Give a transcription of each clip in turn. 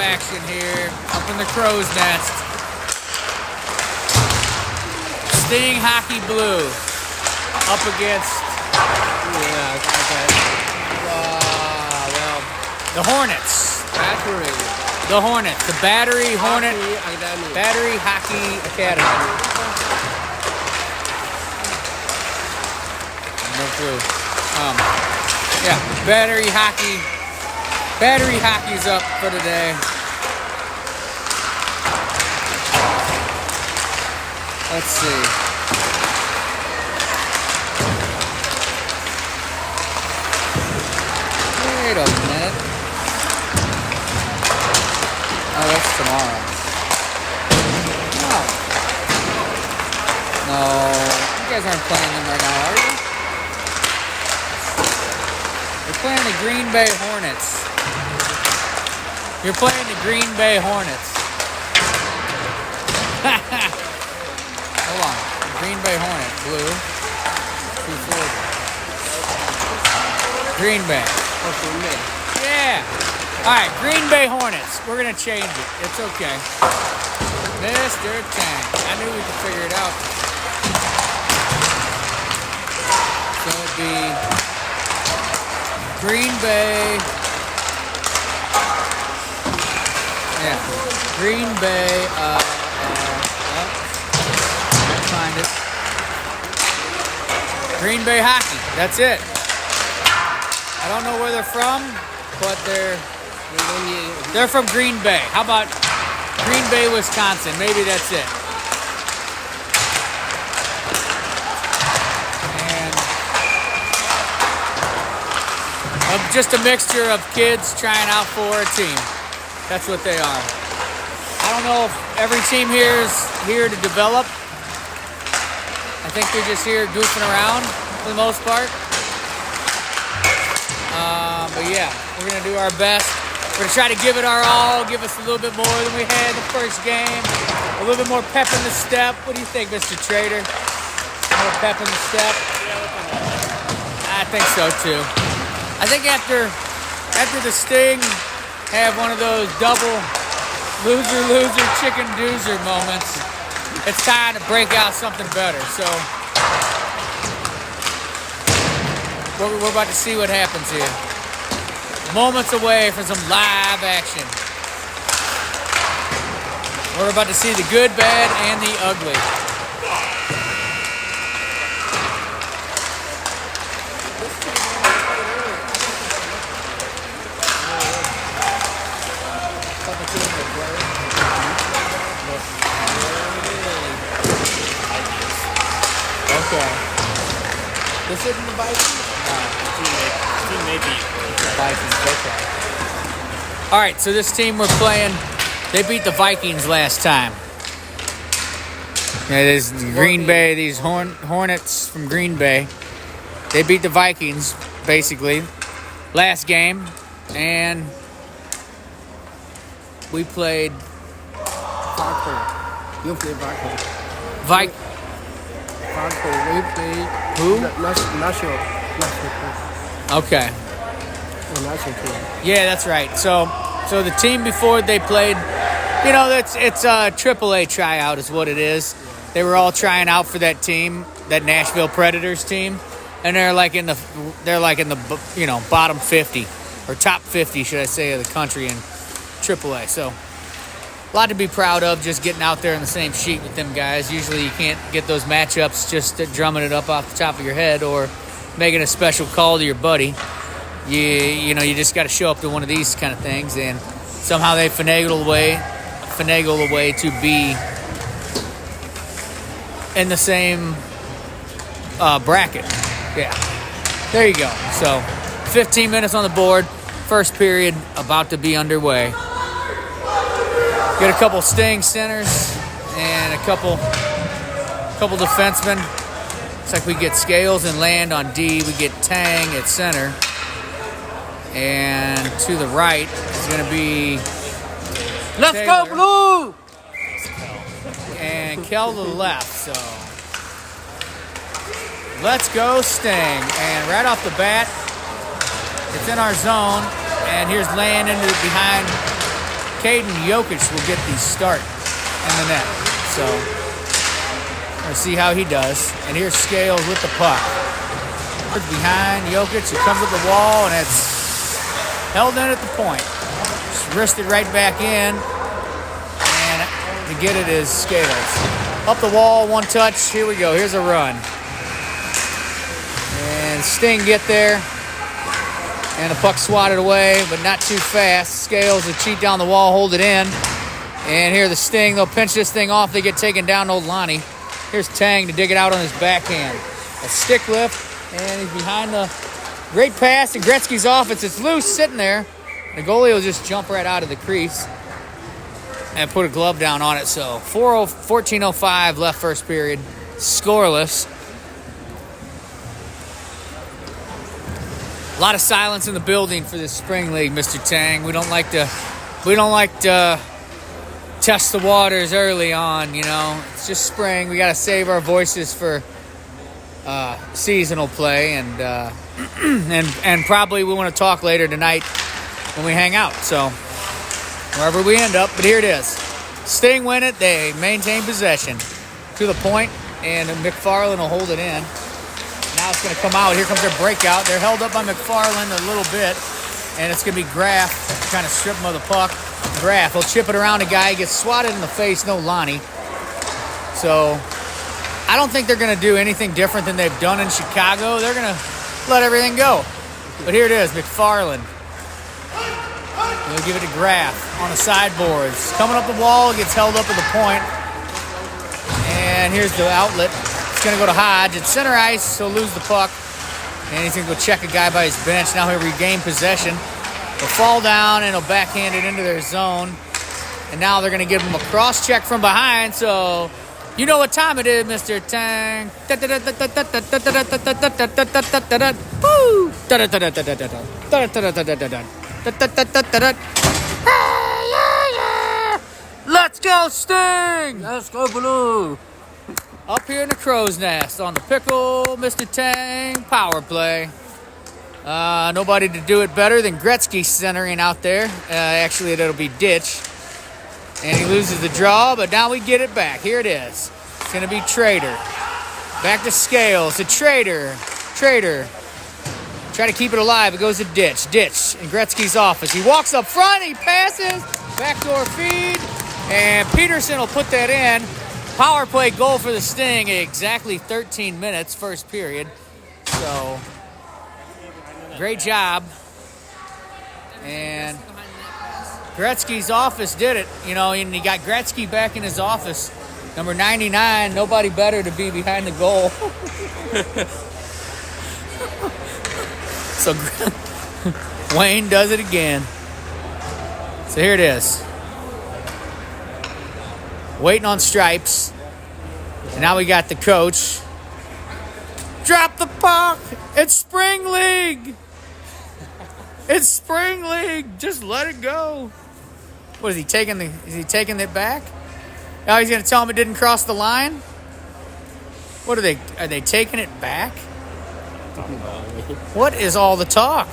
action here up in the crow's nest. Sting Hockey Blue up against the Hornets. The Hornets. The Battery Hornet Battery Hockey Academy. No clue. Yeah, Battery Hockey. Battery Hockey's up for today. Let's see. Wait a minute. Oh, that's tomorrow. No. You guys aren't playing them right now, are you? You're playing the Green Bay Hornets. You're playing the Green Bay Hornets. Hold on. Green Bay Hornet, blue. 240. Green Bay. Oh, Green Bay. Yeah. All right, Green Bay Hornets. We're going to change it. It's okay. Mr. Tank. I knew we could figure it out. So it'd be Green Bay. Yeah. Green Bay. Find it. Green Bay Hockey. That's it. I don't know where they're from, but they're from Green Bay. How about Green Bay, Wisconsin? Maybe that's it. And just a mixture of kids trying out for a team. That's what they are. I don't know if every team here is here to develop. I think they're just here goofing around for the most part. But yeah, we're going to do our best. We're going to try to give it our all, give us a little bit more than we had in the first game. A little bit more pep in the step. What do you think, Mr. Trader? More pep in the step? I think so, too. I think after the Sting have one of those double loser, chicken doozer moments, it's time to break out something better. So we're about to see what happens here. Moments away from some live action. We're about to see the good, bad, and the ugly. Okay. This isn't the Vikings? No, the team may be the Vikings. Okay. All right, so this team we're playing, they beat the Vikings last time. Yeah, there's Green Bay, these Hornets from Green Bay. They beat the Vikings, basically, last game. And we played... You played Vikings. We played who? National. Okay. National team. Yeah, that's right. So the team before they played, you know, it's a AAA tryout is what it is. They were all trying out for that team, that Nashville Predators team, and they're like in the you know, bottom 50 or top 50, should I say, of the country in AAA. So a lot to be proud of, just getting out there in the same sheet with them guys. Usually you can't get those matchups just drumming it up off the top of your head or making a special call to your buddy. You know, you just got to show up to one of these kind of things, and somehow they finagle a way to be in the same bracket. Yeah, there you go. So 15 minutes on the board. First period about to be underway. Got a couple Sting centers and a couple defensemen. Looks like we get Scales and Land on D. We get Tang at center. And to the right is going to be Let's Taylor. go, Blue! And Kel to the left. So let's go Sting. And right off the bat, it's in our zone. And here's Land into behind Caden Jokic will get the start in the net. So let's see how he does. And here's Scales with the puck. It's behind Jokic. He comes up the wall, and it's held in at the point. Just wristed right back in. And to get it is Scales. Up the wall, one touch. Here we go. Here's a run. And Sting get there. And the puck swatted away, but not too fast. Scales will cheat down the wall, hold it in. And here the Sting, they'll pinch this thing off. They get taken down to old Lonnie. Here's Tang to dig it out on his backhand. A stick lift, and he's behind the great pass in Gretzky's office. It's loose sitting there. The goalie will just jump right out of the crease and put a glove down on it. So 14:05 left first period, scoreless. A lot of silence in the building for this spring league, Mr. Tang. We don't like to test the waters early on, you know. It's just spring. We got to save our voices for seasonal play, and and probably we want to talk later tonight when we hang out. So wherever we end up, but here it is. Sting win it. They maintain possession to the point, and McFarland will hold it in. Now it's going to come out. Here comes their breakout. They're held up by McFarland a little bit, and it's going to be Graff trying to strip him of the puck. Graff will chip it around a guy. He gets swatted in the face. No Lonnie. So I don't think they're going to do anything different than they've done in Chicago. They're going to let everything go. But here it is, McFarland. They'll give it to Graff on the sideboards. Coming up the wall, gets held up at the point. And here's the outlet. It's going to go to Hodge. It's center ice. He'll lose the puck. And he's going to go check a guy by his bench. Now he'll regain possession. They'll fall down, and he'll backhand it into their zone. And now they're going to give him a cross check from behind. So you know what time it is, Mr. Tang. Let's go, Sting! Let's go, Blue! Up here in the crow's nest on the Pickle, Mr. Tang power play. Nobody to do it better than Gretzky centering out there. Actually, it'll be Ditch. And he loses the draw, but now we get it back. Here it is. It's going to be Trader. Back to Scales. To Trader. Trader. Try to keep it alive. It goes to Ditch. Ditch in Gretzky's office. He walks up front. He passes. Backdoor feed. And Peterson will put that in. Power play goal for the Sting. Exactly 13 minutes, first period. So, great job. And Gretzky's office did it. You know, and he got Gretzky back in his office. Number 99, nobody better to be behind the goal. So Wayne does it again. So here it is. Waiting on stripes. And now we got the coach. Drop the puck. It's spring league. It's spring league. Just let it go. What is he taking is he taking it back? Now he's going to tell him it didn't cross the line? What are they taking it back? What is all the talk?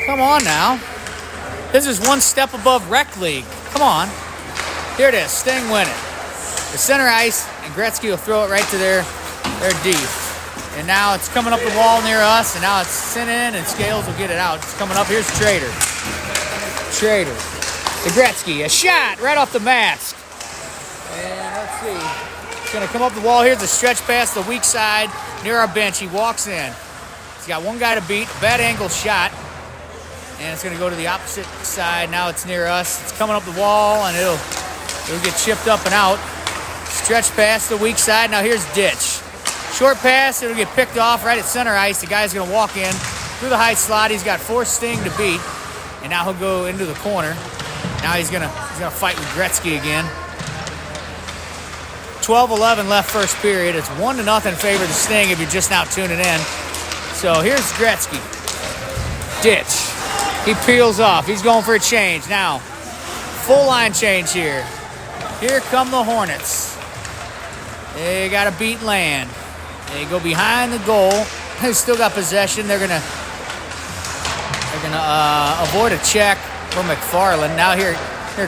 Come on now. This is one step above rec league. Come on. Here it is. Sting win it. The center ice, and Gretzky will throw it right to their D. And now it's coming up the wall near us, and now it's sent in, and Scales will get it out. It's coming up. Here's Trader. Trader. To Gretzky. A shot right off the mask. And let's see. It's going to come up the wall. Here's a stretch pass the weak side near our bench. He walks in. He's got one guy to beat. Bad angle shot. And it's going to go to the opposite side. Now it's near us. It's coming up the wall, and it'll get chipped up and out. Stretch pass the weak side. Now here's Ditch. Short pass. It'll get picked off right at center ice. The guy's going to walk in through the high slot. He's got 4 Sting to beat. And now he'll go into the corner. Now he's gonna fight with Gretzky again. 12-11 left first period. It's 1-0 favor the Sting if you're just now tuning in. So here's Gretzky. Ditch. He peels off. He's going for a change. Now, full line change here. Here come the Hornets. They got to beat Land. They go behind the goal. They still got possession. They're gonna avoid a check. for McFarland. Now here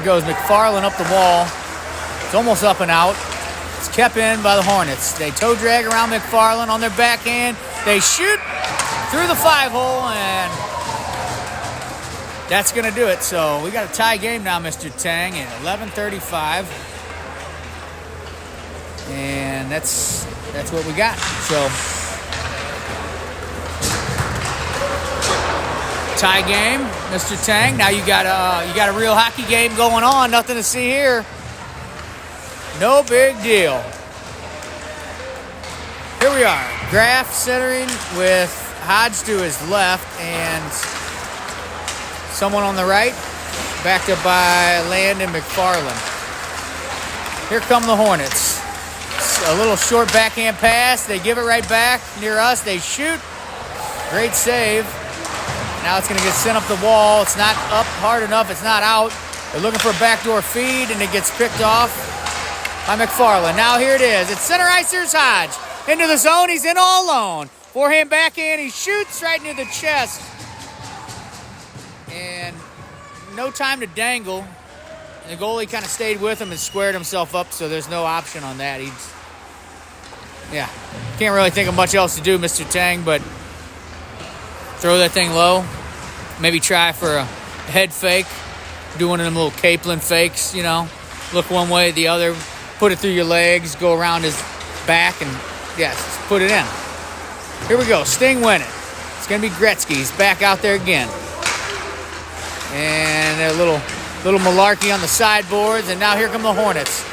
goes McFarland up the wall. It's almost up and out. It's kept in by the Hornets. They toe drag around McFarland on their backhand. They shoot through the 5-hole, and that's going to do it. So we got a tie game now, Mr. Tang, at 11:35. And that's what we got. So tie game, Mr. Tang. Now you got a real hockey game going on. Nothing to see here. No big deal. Here we are. Graf centering with Hodge to his left and someone on the right, backed up by Landon McFarland. Here come the Hornets. A little short backhand pass. They give it right back near us. They shoot. Great save. Now it's going to get sent up the wall. It's not up hard enough. It's not out. They're looking for a backdoor feed, and it gets picked off by McFarland. Now here it is. It's center ice. Here's Hodge. Into the zone. He's in all alone. Forehand backhand. He shoots right near the chest. And no time to dangle. The goalie kind of stayed with him and squared himself up, so there's no option on that. Can't really think of much else to do, Mr. Tang, but throw that thing low. Maybe try for a head fake. Do one of them little Kaplan fakes, Look one way or the other. Put it through your legs. Go around his back and, just put it in. Here we go. Sting winning. It's going to be Gretzky. He's back out there again. And a little malarkey on the sideboards. And now here come the Hornets.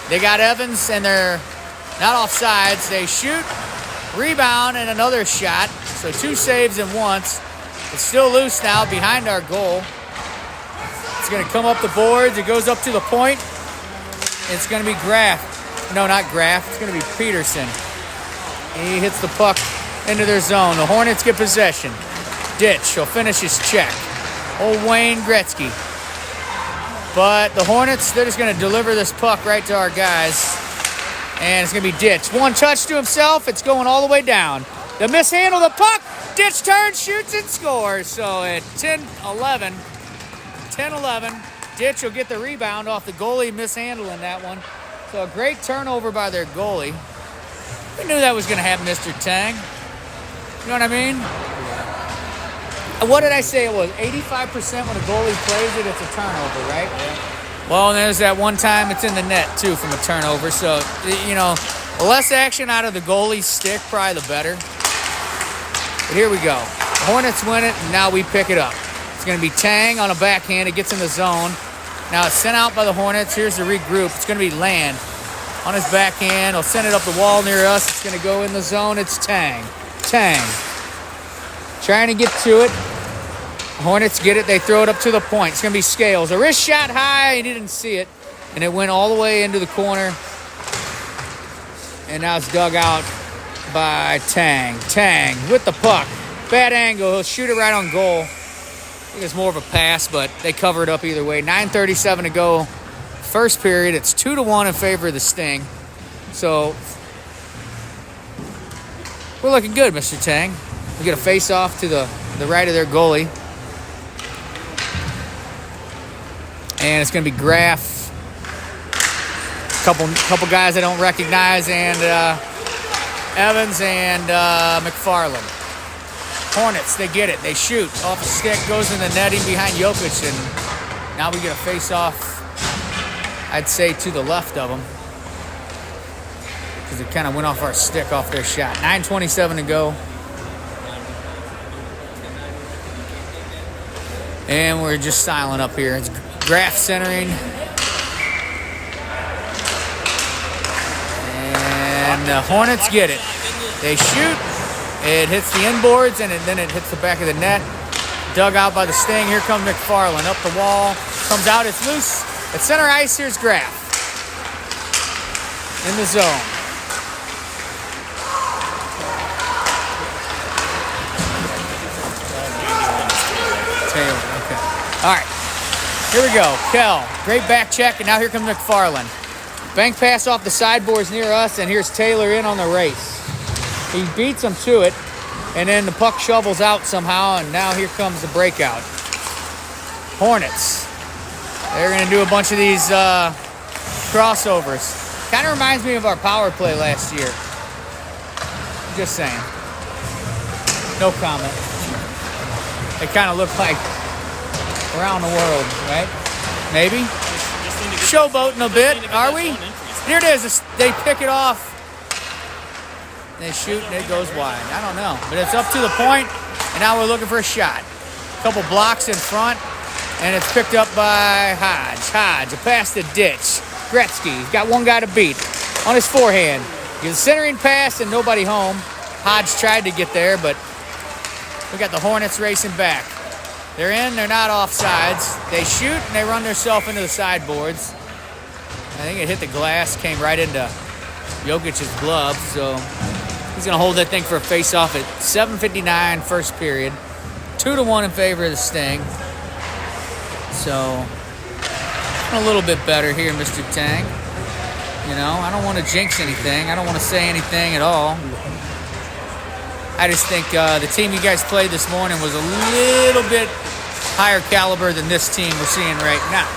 They got Evans, and they're not off sides. They shoot, rebound, and another shot. So 2 saves in once. It's still loose now behind our goal. It's going to come up the boards. It goes up to the point. It's going to be Graf. No, not Graf. It's going to be Peterson. He hits the puck into their zone. The Hornets get possession. Ditch. He'll finish his check. Old Wayne Gretzky. But the Hornets, they're just going to deliver this puck right to our guys. And it's going to be Ditch. One touch to himself. It's going all the way down. The mishandle the puck. Ditch turns, shoots, and scores. So at 10-11, Ditch will get the rebound off the goalie mishandling that one. So a great turnover by their goalie. We knew that was going to happen, Mr. Tang. You know what I mean? What did I say it was? 85% when a goalie plays it, it's a turnover, right? Yeah. Well, and there's that one time it's in the net, too, from a turnover. So, the less action out of the goalie's stick, probably the better. But here we go. The Hornets win it, and now we pick it up. It's going to be Tang on a backhand. It gets in the zone. Now it's sent out by the Hornets. Here's the regroup. It's going to be Land on his backhand. He'll send it up the wall near us. It's going to go in the zone. It's Tang. Trying to get to it. Hornets get it. They throw it up to the point. It's going to be Scales. A wrist shot high. He didn't see it. And it went all the way into the corner. And now it's dug out by Tang. Tang with the puck. Bad angle. He'll shoot it right on goal. I think it's more of a pass, but they cover it up either way. 9:37 to go. First period. It's 2-1 in favor of the Sting. So we're looking good, Mr. Tang. We get a face-off to the right of their goalie. And it's going to be Graf. Couple guys I don't recognize, and Evans and McFarland. Hornets, they get it. They shoot. Off the stick, goes in the netting behind Jokic, and now we get a face-off, I'd say, to the left of them. Because it kind of went off our stick off their shot. 9:27 to go. And we're just silent up here. It's Graf centering. And the Hornets get it. They shoot. It hits the inboards, and then it hits the back of the net. Dug out by the Sting. Here comes McFarland. Up the wall. Comes out. It's loose. At center ice, here's Graf. In the zone. Taylor, okay. All right. Here we go. Kell. Great back check, and now here comes McFarland. Bank pass off the sideboards near us, and here's Taylor in on the race. He beats him to it, and then the puck shovels out somehow, and now here comes the breakout. Hornets. They're going to do a bunch of these crossovers. Kind of reminds me of our power play last year. Just saying. No comment. They kind of look like around the world, right? Maybe? Showboating a bit, are we? Here it is. They pick it off. They shoot and it goes wide. I don't know. But it's up to the point, and now we're looking for a shot. A couple blocks in front, and it's picked up by Hodge. A pass to Ditch. Gretzky. He's got one guy to beat on his forehand. He's a centering pass and nobody home. Hodge tried to get there, but we got the Hornets racing back. They're in, they're not offsides. They shoot and they run themselves into the sideboards. I think it hit the glass, came right into Jokic's glove, so he's going to hold that thing for a face-off at 7:59 first period. 2-1 in favor of the Sting. So a little bit better here, Mr. Tang. You know, I don't want to jinx anything. I don't want to say anything at all. I just think the team you guys played this morning was a little bit higher caliber than this team we're seeing right now.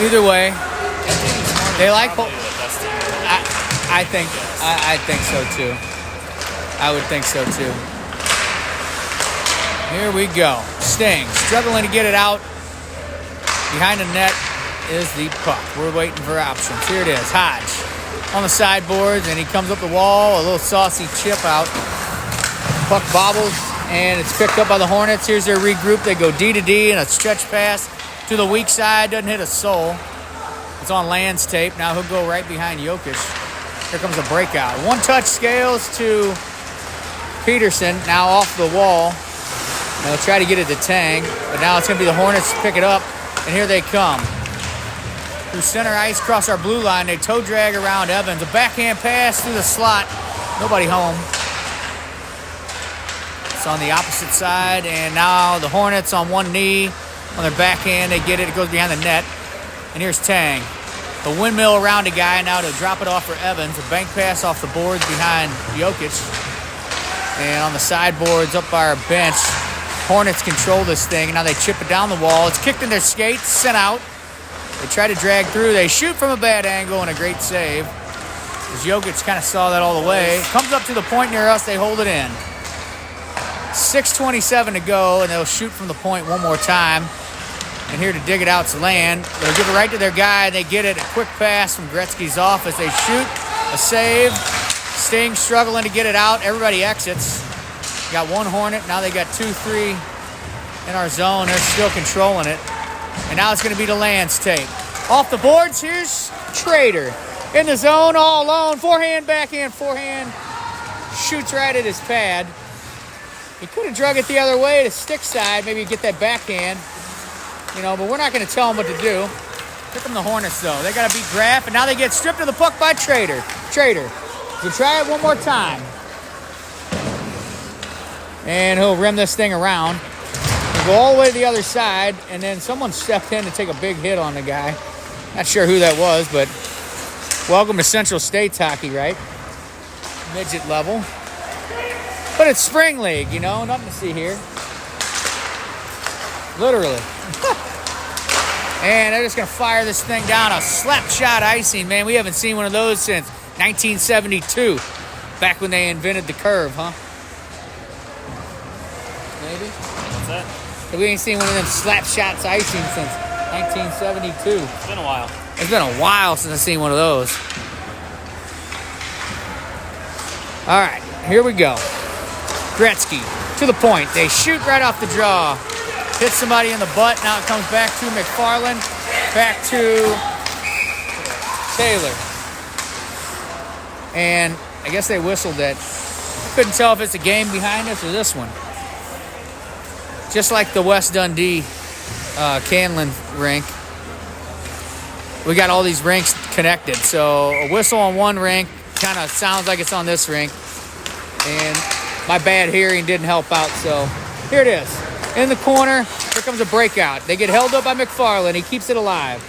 Either way, they like. I think so too. I would think so too. Here we go. Sting struggling to get it out. Behind the net is the puck. We're waiting for options. Here it is. Hodge on the sideboards, and he comes up the wall. A little saucy chip out. Puck bobbles, and it's picked up by the Hornets. Here's their regroup. They go D to D and a stretch pass to the weak side. Doesn't hit a soul. It's on Land's tape. Now he'll go right behind Jokic. Here comes a breakout. One-touch Scales to Peterson. Now off the wall. They'll try to get it to Tang, but now it's going to be the Hornets pick it up, and here they come. Through center ice, across our blue line. They toe drag around Evans. A backhand pass through the slot. Nobody home. It's on the opposite side, and now the Hornets on one knee. On their backhand, they get it. It goes behind the net. And here's Tang. The windmill around a guy now to drop it off for Evans. A bank pass off the boards behind Jokic. And on the sideboards up by our bench, Hornets control this thing. And now they chip it down the wall. It's kicked in their skates, sent out. They try to drag through. They shoot from a bad angle and a great save. As Jokic kind of saw that all the way. Comes up to the point near us. They hold it in. 6:27 to go, and they'll shoot from the point one more time. And here to dig it out's Land. They'll give it right to their guy. They get it. A quick pass from Gretzky's off as they shoot. A save. Sting struggling to get it out. Everybody exits. Got one Hornet. Now they got 2-3 in our zone. They're still controlling it. And now it's going to be the Land's tape. Off the boards, here's Trader. In the zone, all alone. Forehand, backhand, forehand. Shoots right at his pad. He could have drug it the other way to stick side. Maybe get that backhand. You know, but we're not going to tell him what to do. Here come the Hornets, though. They got to beat Graff, and now they get stripped of the puck by Trader. We'll try it one more time. And he'll rim this thing around. He'll go all the way to the other side, and then someone stepped in to take a big hit on the guy. Not sure who that was, but welcome to Central State's hockey, right? Midget level. But it's spring league, you know, nothing to see here. Literally. And they're just going to fire this thing down. A slap shot icing, man. We haven't seen one of those since 1972. Back when they invented the curve, huh? Maybe? What's that? We ain't seen one of them slap shots icing since 1972. It's been a while. It's been a while since I've seen one of those. All right, here we go. Gretzky to the point. They shoot right off the draw. Hit somebody in the butt. Now it comes back to McFarland. Back to Taylor. And I guess they whistled it. Couldn't tell if it's a game behind us or this one. Just like the West Dundee Canlin rink. We got all these rinks connected. So a whistle on one rink kind of sounds like it's on this rink. And my bad hearing didn't help out. So here it is. In the corner, here comes a breakout. They get held up by McFarland. He keeps it alive.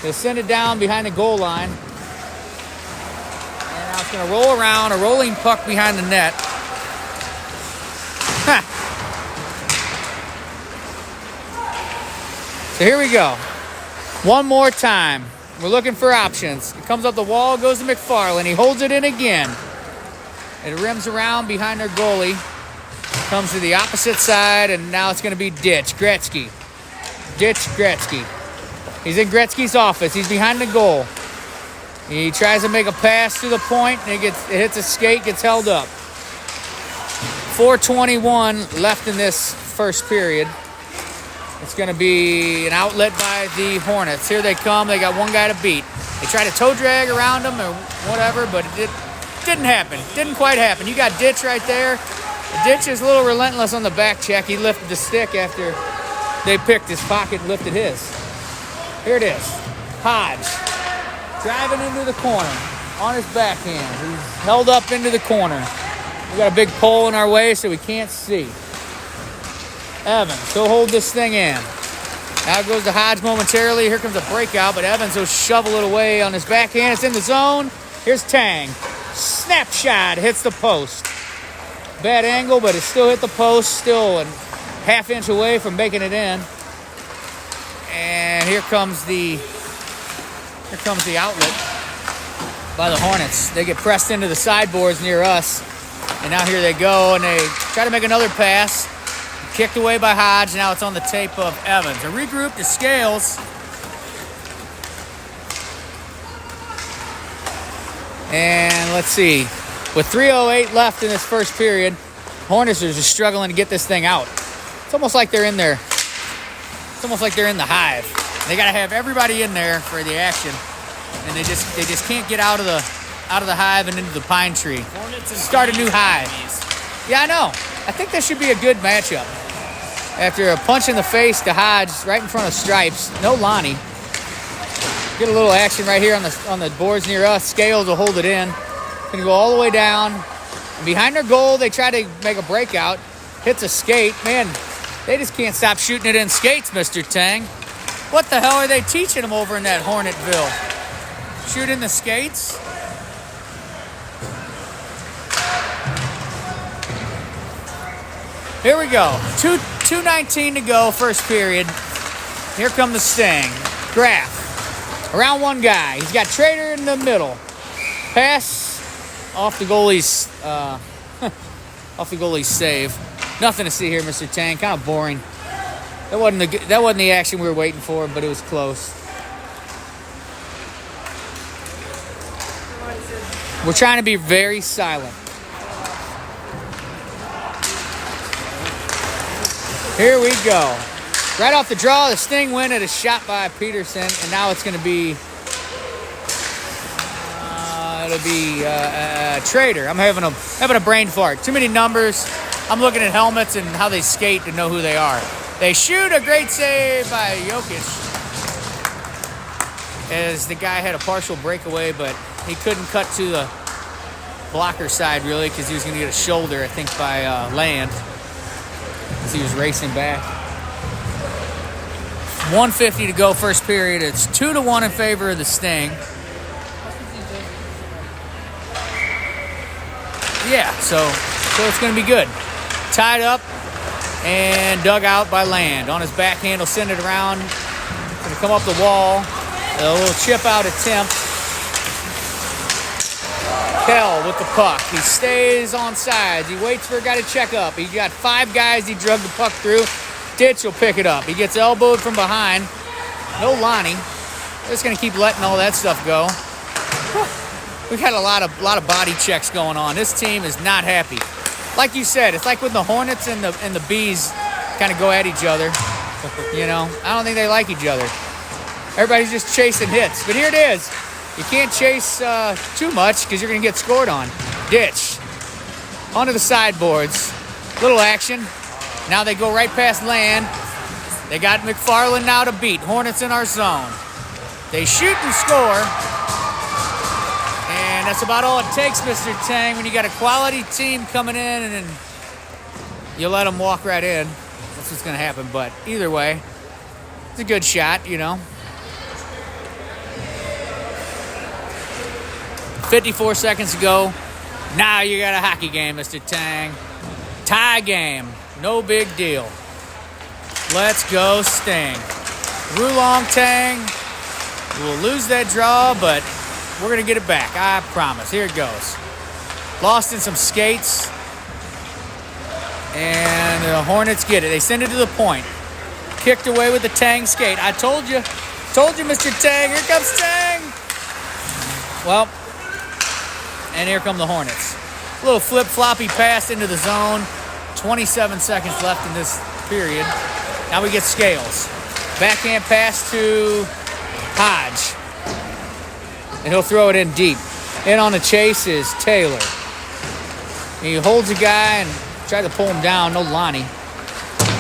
He'll send it down behind the goal line. And now it's going to roll around, a rolling puck behind the net. So here we go. One more time. We're looking for options. It comes up the wall, goes to McFarland. He holds it in again. It rims around behind their goalie. Comes to the opposite side, and now it's going to be Ditch. Gretzky. Ditch, Gretzky. He's in Gretzky's office. He's behind the goal. He tries to make a pass to the point, and it hits a skate, gets held up. 4:21 left in this first period. It's going to be an outlet by the Hornets. Here they come. They got one guy to beat. They try to toe drag around him or whatever, but it didn't happen. Didn't quite happen. You got Ditch right there. Ditch is a little relentless on the back check. He lifted the stick after they picked his pocket and lifted his. Here it is. Hodge driving into the corner on his backhand. He's held up into the corner. We got a big pole in our way, so we can't see. Evans, he'll hold this thing in. Now it goes to Hodge momentarily. Here comes a breakout, but Evans will shovel it away on his backhand. It's in the zone. Here's Tang. Snapshot hits the post. Bad angle, but it still hit the post. Still a half inch away from making it in. And here comes the outlet by the Hornets. They get pressed into the sideboards near us. And now here they go, and they try to make another pass. Kicked away by Hodge. Now it's on the tape of Evans. A regroup to Scales. And let's see. With 3:08 left in this first period, Hornets are just struggling to get this thing out. It's almost like they're in there. It's almost like they're in the hive. They got to have everybody in there for the action, and they just can't get out of the hive and into the pine tree. Start a new hive. Yeah, I know. I think this should be a good matchup. After a punch in the face to Hodge right in front of Stripes, no Lonnie. Get a little action right here on the boards near us. Scales will hold it in. Gonna go all the way down. And behind their goal, they try to make a breakout. Hits a skate. Man, they just can't stop shooting it in skates, Mr. Tang. What the hell are they teaching them over in that Hornetville? Shoot in the skates? Here we go. 2:19 to go, first period. Here come the Sting. Graf. Around one guy. He's got Trader in the middle. Pass off the goalie's save. Nothing to see here, Mr. Tang. Kind of boring. That wasn't the action we were waiting for, but it was close. We're trying to be very silent. Here we go. Right off the draw, the Sting win at a shot by Peterson, and now it's going to be Trader. I'm having a brain fart. Too many numbers. I'm looking at helmets and how they skate to know who they are. They shoot. A great save by Jokic, as the guy had a partial breakaway, but he couldn't cut to the blocker side really because he was going to get a shoulder, I think, by Land. As he was racing back. 1:50 to go, first period. It's 2-1 in favor of the Sting. Yeah, so it's going to be good. Tied up and dug out by Land. On his backhand, he'll send it around. Going to come up the wall. A little chip out attempt. Kell with the puck. He stays on sides. He waits for a guy to check up. He got 5 guys he drug the puck through. Ditch will pick it up. He gets elbowed from behind. No Lonnie. Just going to keep letting all that stuff go. We've had a lot of body checks going on. This team is not happy. Like you said, it's like when the Hornets and the Bees kind of go at each other. You know, I don't think they like each other. Everybody's just chasing hits. But here it is. You can't chase too much because you're going to get scored on. Ditch. Onto the sideboards. Little action. Now they go right past Land. They got McFarland now to beat. Hornets in our zone. They shoot and score. And that's about all it takes, Mr. Tang, when you got a quality team coming in and then you let them walk right in. That's what's going to happen. But either way, it's a good shot, you know. 54 seconds to go. Now you got a hockey game, Mr. Tang. Tie game. No big deal. Let's go Sting. Rulong Tang will lose that draw, but we're going to get it back. I promise. Here it goes. Lost in some skates. And the Hornets get it. They send it to the point. Kicked away with the Tang skate. I told you. Told you, Mr. Tang. Here comes Tang. Well, and here come the Hornets. A little flip-floppy pass into the zone. 27 seconds left in this period. Now we get Scales. Backhand pass to Hodge. And he'll throw it in deep. In on the chase is Taylor. He holds a guy and tries to pull him down. No Lonnie.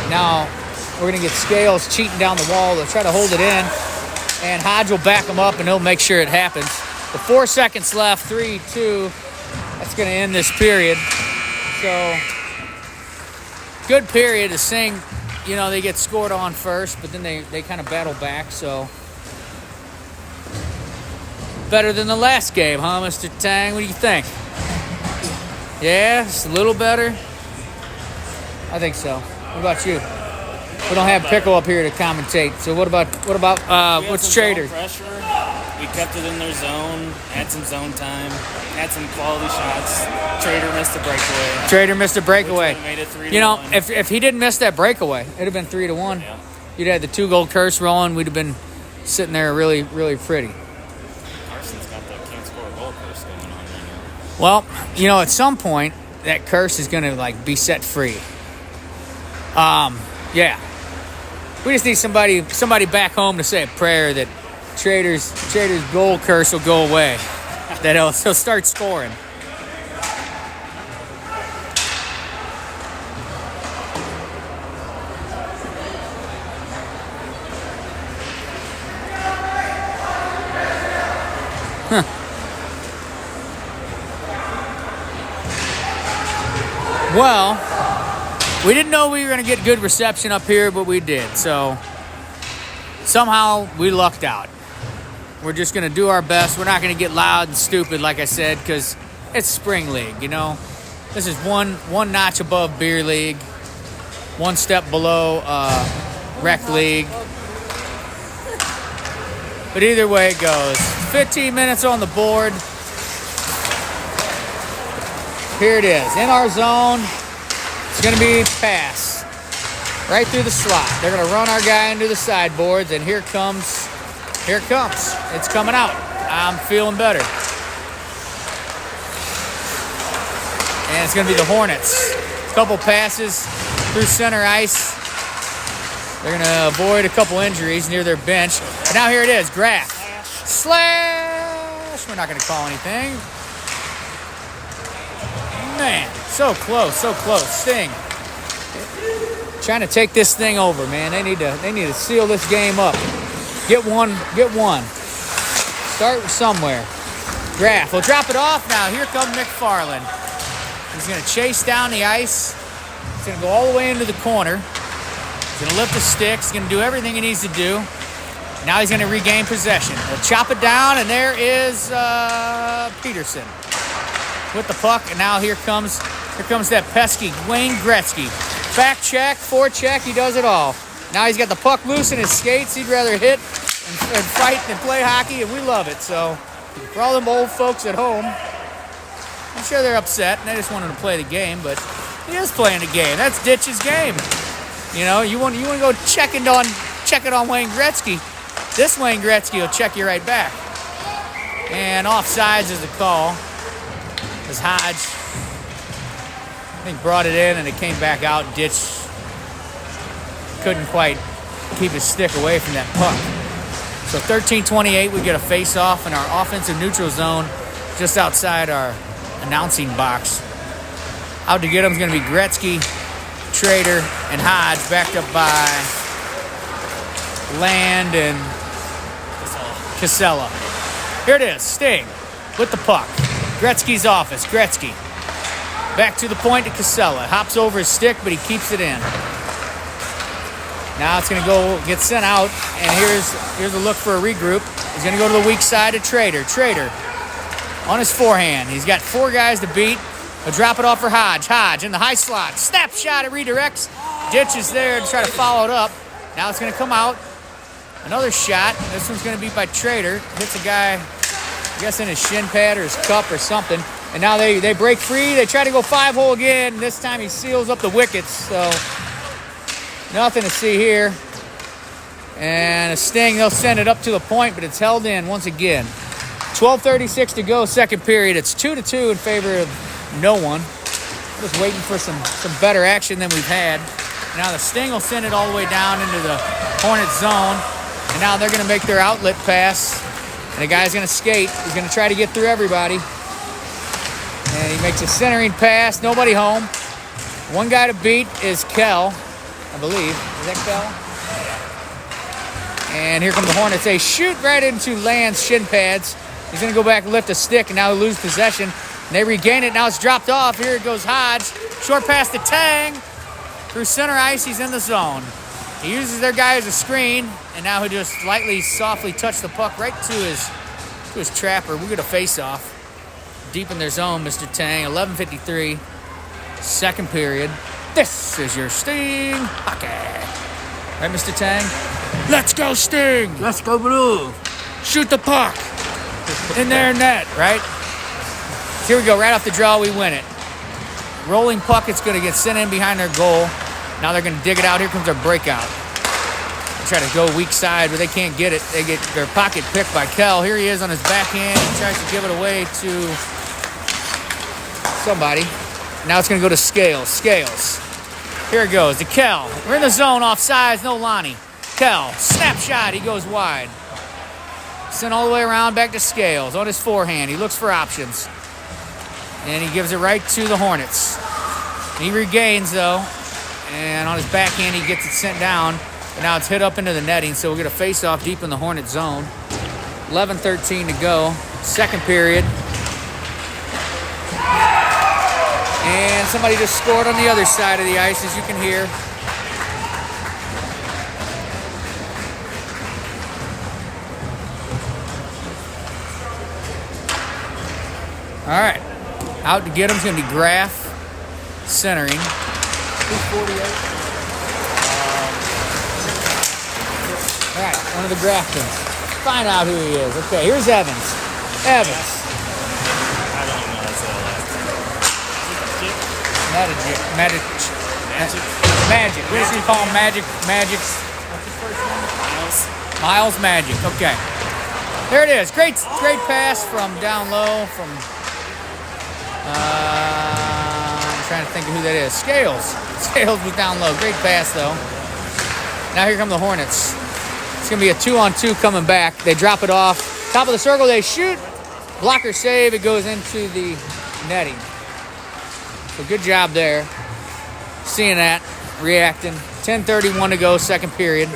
Now we're going to get Scales cheating down the wall. They'll try to hold it in. And Hodge will back him up and he'll make sure it happens. With 4 seconds left, 3-2. That's going to end this period. So, good period to sing. You know, they get scored on first, but then they kind of battle back. So, better than the last game, huh, Mr. Tang? What do you think? Yeah, it's a little better. I think so. What about you? We don't have Pickle up here to commentate. So what about what's Trader? Pressure. We kept it in their zone. Had some zone time. Had some quality shots. Trader missed a breakaway. Trader missed a breakaway. Made it 3-1. You know, if he didn't miss that breakaway, it'd have been 3-1. Yeah. You'd had the 2-goal curse rolling. We'd have been sitting there really, really pretty. Carson's got the can't score a goal curse going on right now. Well, you know, at some point that curse is gonna be set free. Yeah. We just need somebody back home to say a prayer that Trader's goal curse will go away. That he'll start scoring. Well, we didn't know we were going to get good reception up here, but we did. So somehow we lucked out. We're just going to do our best. We're not going to get loud and stupid, like I said, because it's spring league, you know. This is one notch above beer league, one step below rec league. But either way it goes. 15 minutes on the board. Here it is. In our zone, it's going to be pass. Right through the slot. They're going to run our guy into the sideboards, and here it comes. It's coming out. I'm feeling better. And it's going to be the Hornets. A couple passes through center ice. They're going to avoid a couple injuries near their bench. And now here it is. Graff. Slash. We're not going to call anything. Man, so close. Sting. Trying to take this thing over, man. They need to seal this game up. Get one. Start somewhere. Graff will drop it off now. Here comes McFarland. He's going to chase down the ice. He's going to go all the way into the corner. He's going to lift the sticks. He's going to do everything he needs to do. Now he's going to regain possession. He'll chop it down, and there is Peterson with the puck. And now here comes that pesky Wayne Gretzky. Back check, forecheck, he does it all. Now he's got the puck loose in his skates. He'd rather hit and fight than play hockey, and we love it. So for all them old folks at home, I'm sure they're upset, and they just want him to play the game, but he is playing the game. That's Ditch's game. You know, you want to go check it on Wayne Gretzky. This Wayne Gretzky will check you right back. And offsides is the call. As Hodge, I think, brought it in and it came back out. Ditch couldn't quite keep his stick away from that puck. So 13:28, we get a face-off in our offensive neutral zone just outside our announcing box. Out to get him is going to be Gretzky, Trader, and Hodge, backed up by Land and Casella. Here it is, Sting with the puck. Gretzky's office. Gretzky. Back to the point to Casella. Hops over his stick, but he keeps it in. Now it's going to get sent out, and here's a look for a regroup. He's going to go to the weak side of Trader. Trader on his forehand. He's got 4 guys to beat. He'll drop it off for Hodge. Hodge in the high slot. Snap shot. It redirects. Ditch is there to try to follow it up. Now it's going to come out. Another shot. This one's going to be by Trader. Hits a guy, I guess, in his shin pad or his cup or something. And now they break free. They try to go 5-hole again. This time he seals up the wickets. So nothing to see here. And a sting. They'll send it up to the point, but it's held in once again. 12:36 to go, second period. It's 2-2 in favor of no one. Just waiting for some better action than we've had. Now the Sting will send it all the way down into the Hornets zone. And now they're going to make their outlet pass. And the guy's going to skate. He's going to try to get through everybody. And he makes a centering pass. Nobody home. One guy to beat is Kell, I believe. Is that Kell? And here come the Hornets. They shoot right into Land's shin pads. He's going to go back and lift a stick, and now they lose possession. And they regain it. Now it's dropped off. Here it goes Hodge. Short pass to Tang. Through center ice, he's in the zone. He uses their guy as a screen, and now he just lightly, softly touched the puck right to his trapper. We get a face-off. Deep in their zone, Mr. Tang. 11:53, second period. This is your Sting hockey. Right, Mr. Tang? Let's go, Sting! Let's go, Blue. Shoot the puck in their net, right? Here we go, right off the draw, we win it. Rolling puck, it's going to get sent in behind their goal. Now they're going to dig it out. Here comes their breakout. They try to go weak side, but they can't get it. They get their pocket picked by Kell. Here he is on his backhand. He tries to give it away to somebody. Now it's going to go to Scales. Scales. Here it goes to Kell. We're in the zone, offsides, no Lonnie. Kell, snapshot, he goes wide. Sent all the way around back to Scales on his forehand. He looks for options. And he gives it right to the Hornets. He regains, though. And on his backhand, he gets it sent down. And now it's hit up into the netting, so we'll get a face-off deep in the Hornet zone. 11:13 to go. Second period. And somebody just scored on the other side of the ice, as you can hear. All right. Out to get him is going to be Graff, centering. 248. All right, one of the Graftons. Find out who he is. Okay, here's Evans. Evans. I don't even know how to say that last name. Magic. What does he call him? Magic? Miles Magic. Okay. There it is. Great pass from down low from... I'm trying to think of who that is. Scales. Scales was down low. Great pass, though. Now here come the Hornets. It's going to be a 2-on-2 coming back. They drop it off. Top of the circle, they shoot. Blocker save. It goes into the netting. So good job there. Seeing that. Reacting. 10:31 to go, second period.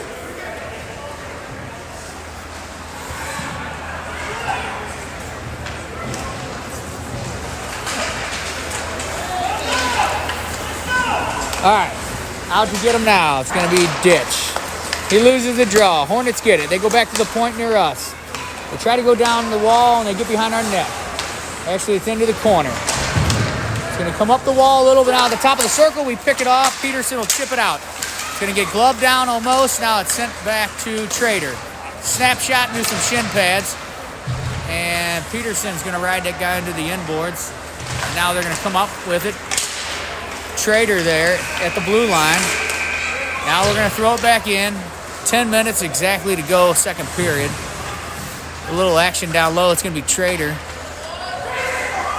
All right, out to get him now. It's going to be Ditch. He loses the draw. Hornets get it. They go back to the point near us. They try to go down the wall, and they get behind our net. Actually, it's into the corner. It's going to come up the wall a little bit out of the top of the circle. We pick it off. Peterson will chip it out. It's going to get gloved down almost. Now it's sent back to Trader. Snapshot into some shin pads. And Peterson's going to ride that guy into the inboards. And now they're going to come up with it. Trader there at the blue line. Now we're going to throw it back in. 10 minutes exactly to go, second period. A little action down low. It's going to be Trader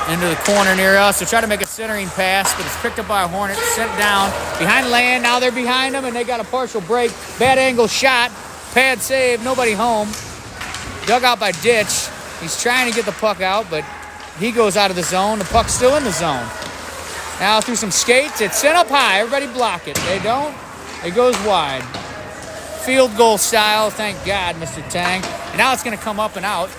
into the corner near us. So try to make a centering pass, but it's picked up by a Hornet, sent down behind Land. Now they're behind them, and they got a partial break. Bad angle shot. Pad save. Nobody home. Dug out by Ditch. He's trying to get the puck out, but he goes out of the zone. The puck's still in the zone. Now through some skates, it's sent up high. Everybody block it. They don't. It goes wide. Field goal style, thank God, Mr. Tang. And now it's going to come up and out.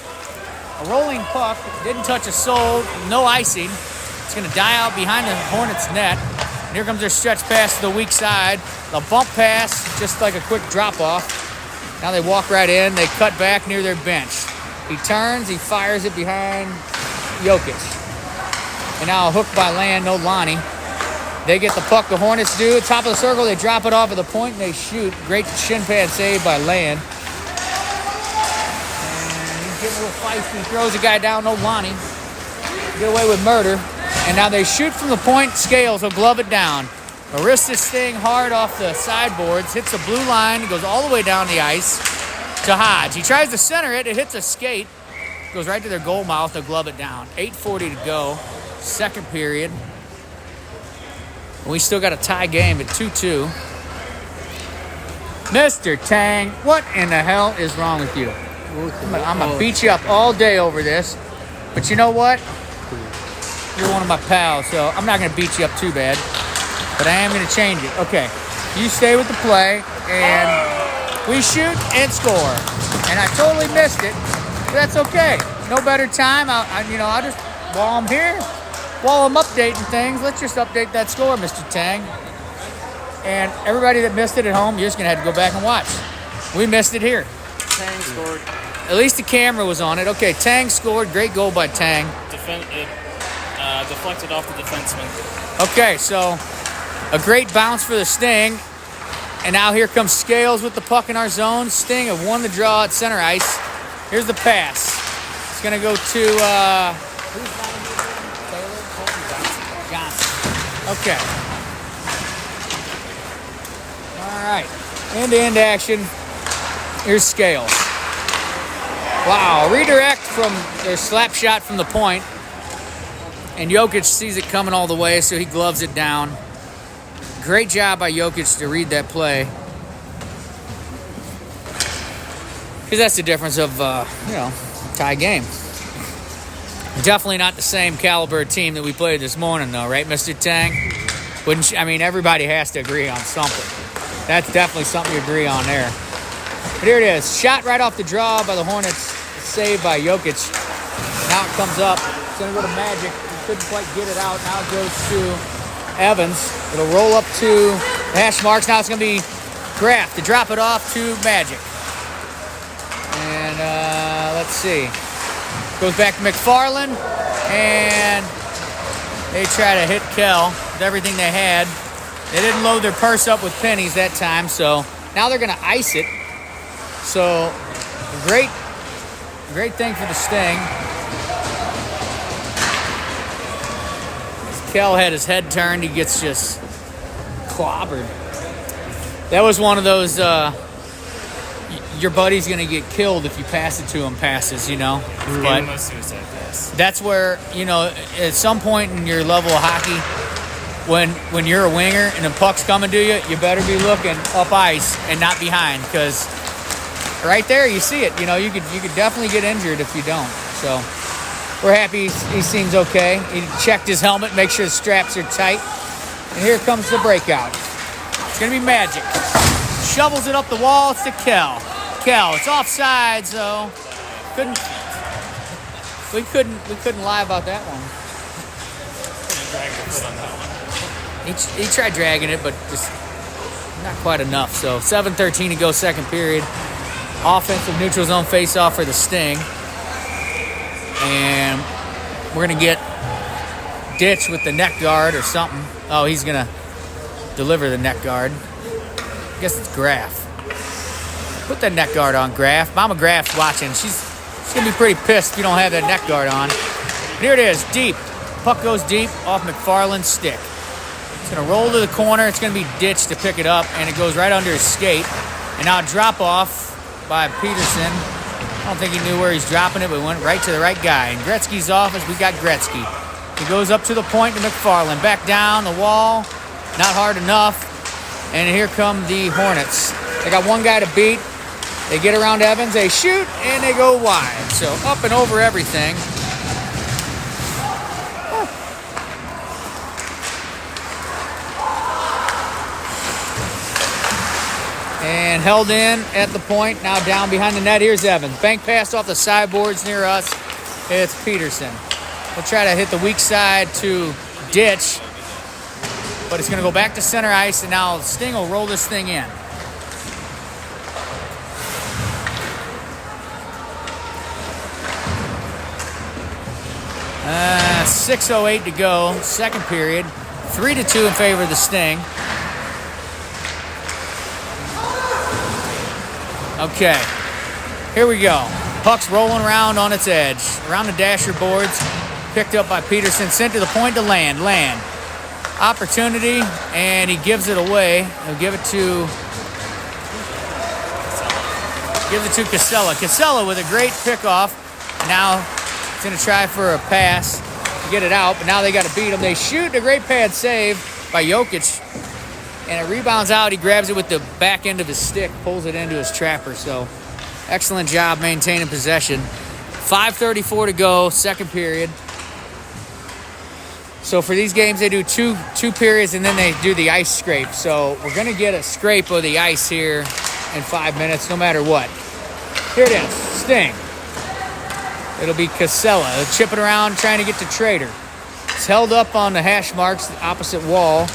A rolling puck, didn't touch a sole, no icing. It's going to die out behind the Hornets net. And here comes their stretch pass to the weak side. The bump pass, just like a quick drop-off. Now they walk right in. They cut back near their bench. He turns, he fires it behind Jokic. And now a hook by Land, no Lonnie. They get the puck, the Hornets do. Top of the circle, they drop it off at the point, and they shoot. Great shin pad save by Land. getting a little feisty. Throws a guy down, no Lonnie. Get away with murder. And now they shoot from the point. Scales will glove it down. Marista Sting hard off the sideboards. Hits the blue line. Goes all the way down the ice to Hodge. He tries to center it. It hits a skate. Goes right to their goal mouth. They'll glove it down. 8:40 to go. Second period. We still got a tie game at 2-2. Mr. Tang, what in the hell is wrong with you? I'm going to beat you up all day over this. But you know what? You're one of my pals, so I'm not going to beat you up too bad. But I am going to change it. Okay. You stay with the play, and we shoot and score. And I totally missed it. But that's okay. No better time. I'll just, while I'm here, while I'm updating things, let's just update that score, Mr. Tang. And everybody that missed it at home, you're just going to have to go back and watch. We missed it here. Tang scored. At least the camera was on it. Okay, Tang scored. Great goal by Tang. Deflected off the defenseman. Okay, so a great bounce for the Sting. And now here comes Scales with the puck in our zone. Sting have won the draw at center ice. Here's the pass. It's going to go to Johnson. Okay. All right. End-to-end action. Here's Scales. Wow, redirect from their slap shot from the point. And Jokic sees it coming all the way, so he gloves it down. Great job by Jokic to read that play. Because that's the difference of, tie game. Definitely not the same caliber team that we played this morning, though, right, Mr. Tang? Everybody has to agree on something. That's definitely something you agree on there. But here it is. Shot right off the draw by the Hornets. Saved by Jokic. Now it comes up. It's going to go to Magic. He couldn't quite get it out. Now it goes to Evans. It'll roll up to the hash marks. Now it's going to be Graff to drop it off to Magic. And let's see. Goes back to McFarland. And they try to hit Kell with everything they had. They didn't load their purse up with pennies that time, so now they're going to ice it. So, great thing for the Sting. As Kell had his head turned, he gets just clobbered. That was one of those, your buddy's going to get killed if you pass it to him passes, But Suicide pass. that's where, at some point in your level of hockey, when you're a winger and the puck's coming to you, you better be looking up ice and not behind, because right there you see it. You could definitely get injured if you don't. So we're happy he seems okay. He checked his helmet, make sure the straps are tight. And here comes the breakout. It's gonna be Magic. Shovels it up the wall. It's to Kell. It's offside, so we couldn't lie about that one. He tried dragging it, but just not quite enough. So 7:13 to go, second period. Offensive neutral zone face-off for the Sting. And we're going to get Ditch with the neck guard or something. Oh, he's going to deliver the neck guard. I guess it's Graff. Put that neck guard on, Graff. Mama Graff's watching. She's going to be pretty pissed if you don't have that neck guard on. And here it is, deep. Puck goes deep off McFarland's stick. It's going to roll to the corner. It's going to be Ditch to pick it up, and it goes right under his skate. And now drop off by Peterson. I don't think he knew where he's dropping it, but it went right to the right guy. In Gretzky's office, we got Gretzky. He goes up to the point to McFarland. Back down the wall. Not hard enough. And here come the Hornets. They got one guy to beat. They get around Evans. They shoot, and they go wide. So up and over everything. And held in at the point. Now down behind the net. Here's Evans. Bank pass off the sideboards near us. It's Peterson. We'll try to hit the weak side to Ditch. But it's going to go back to center ice. And now Sting will roll this thing in. Uh, 6:08 to go. Second period. 3-2 in favor of the Sting. Okay, here we go. Puck's rolling around on its edge. Around the dasher boards. Picked up by Peterson. Sent to the point to Land. Land. Opportunity, and he gives it away. He'll give it to Casella. Casella with a great pickoff. Now he's going to try for a pass to get it out, but now they got to beat him. They shoot a great pad save by Jokic, and it rebounds out. He grabs it with the back end of his stick, pulls it into his trapper. So excellent job maintaining possession. 5:34 to go, second period. So for these games, they do two periods, and then they do the ice scrape. So we're going to get a scrape of the ice here in 5 minutes, no matter what. Here it is, Sting. It'll be Casella. They'll chip it around, trying to get to Trader. It's held up on the hash marks, the opposite wall,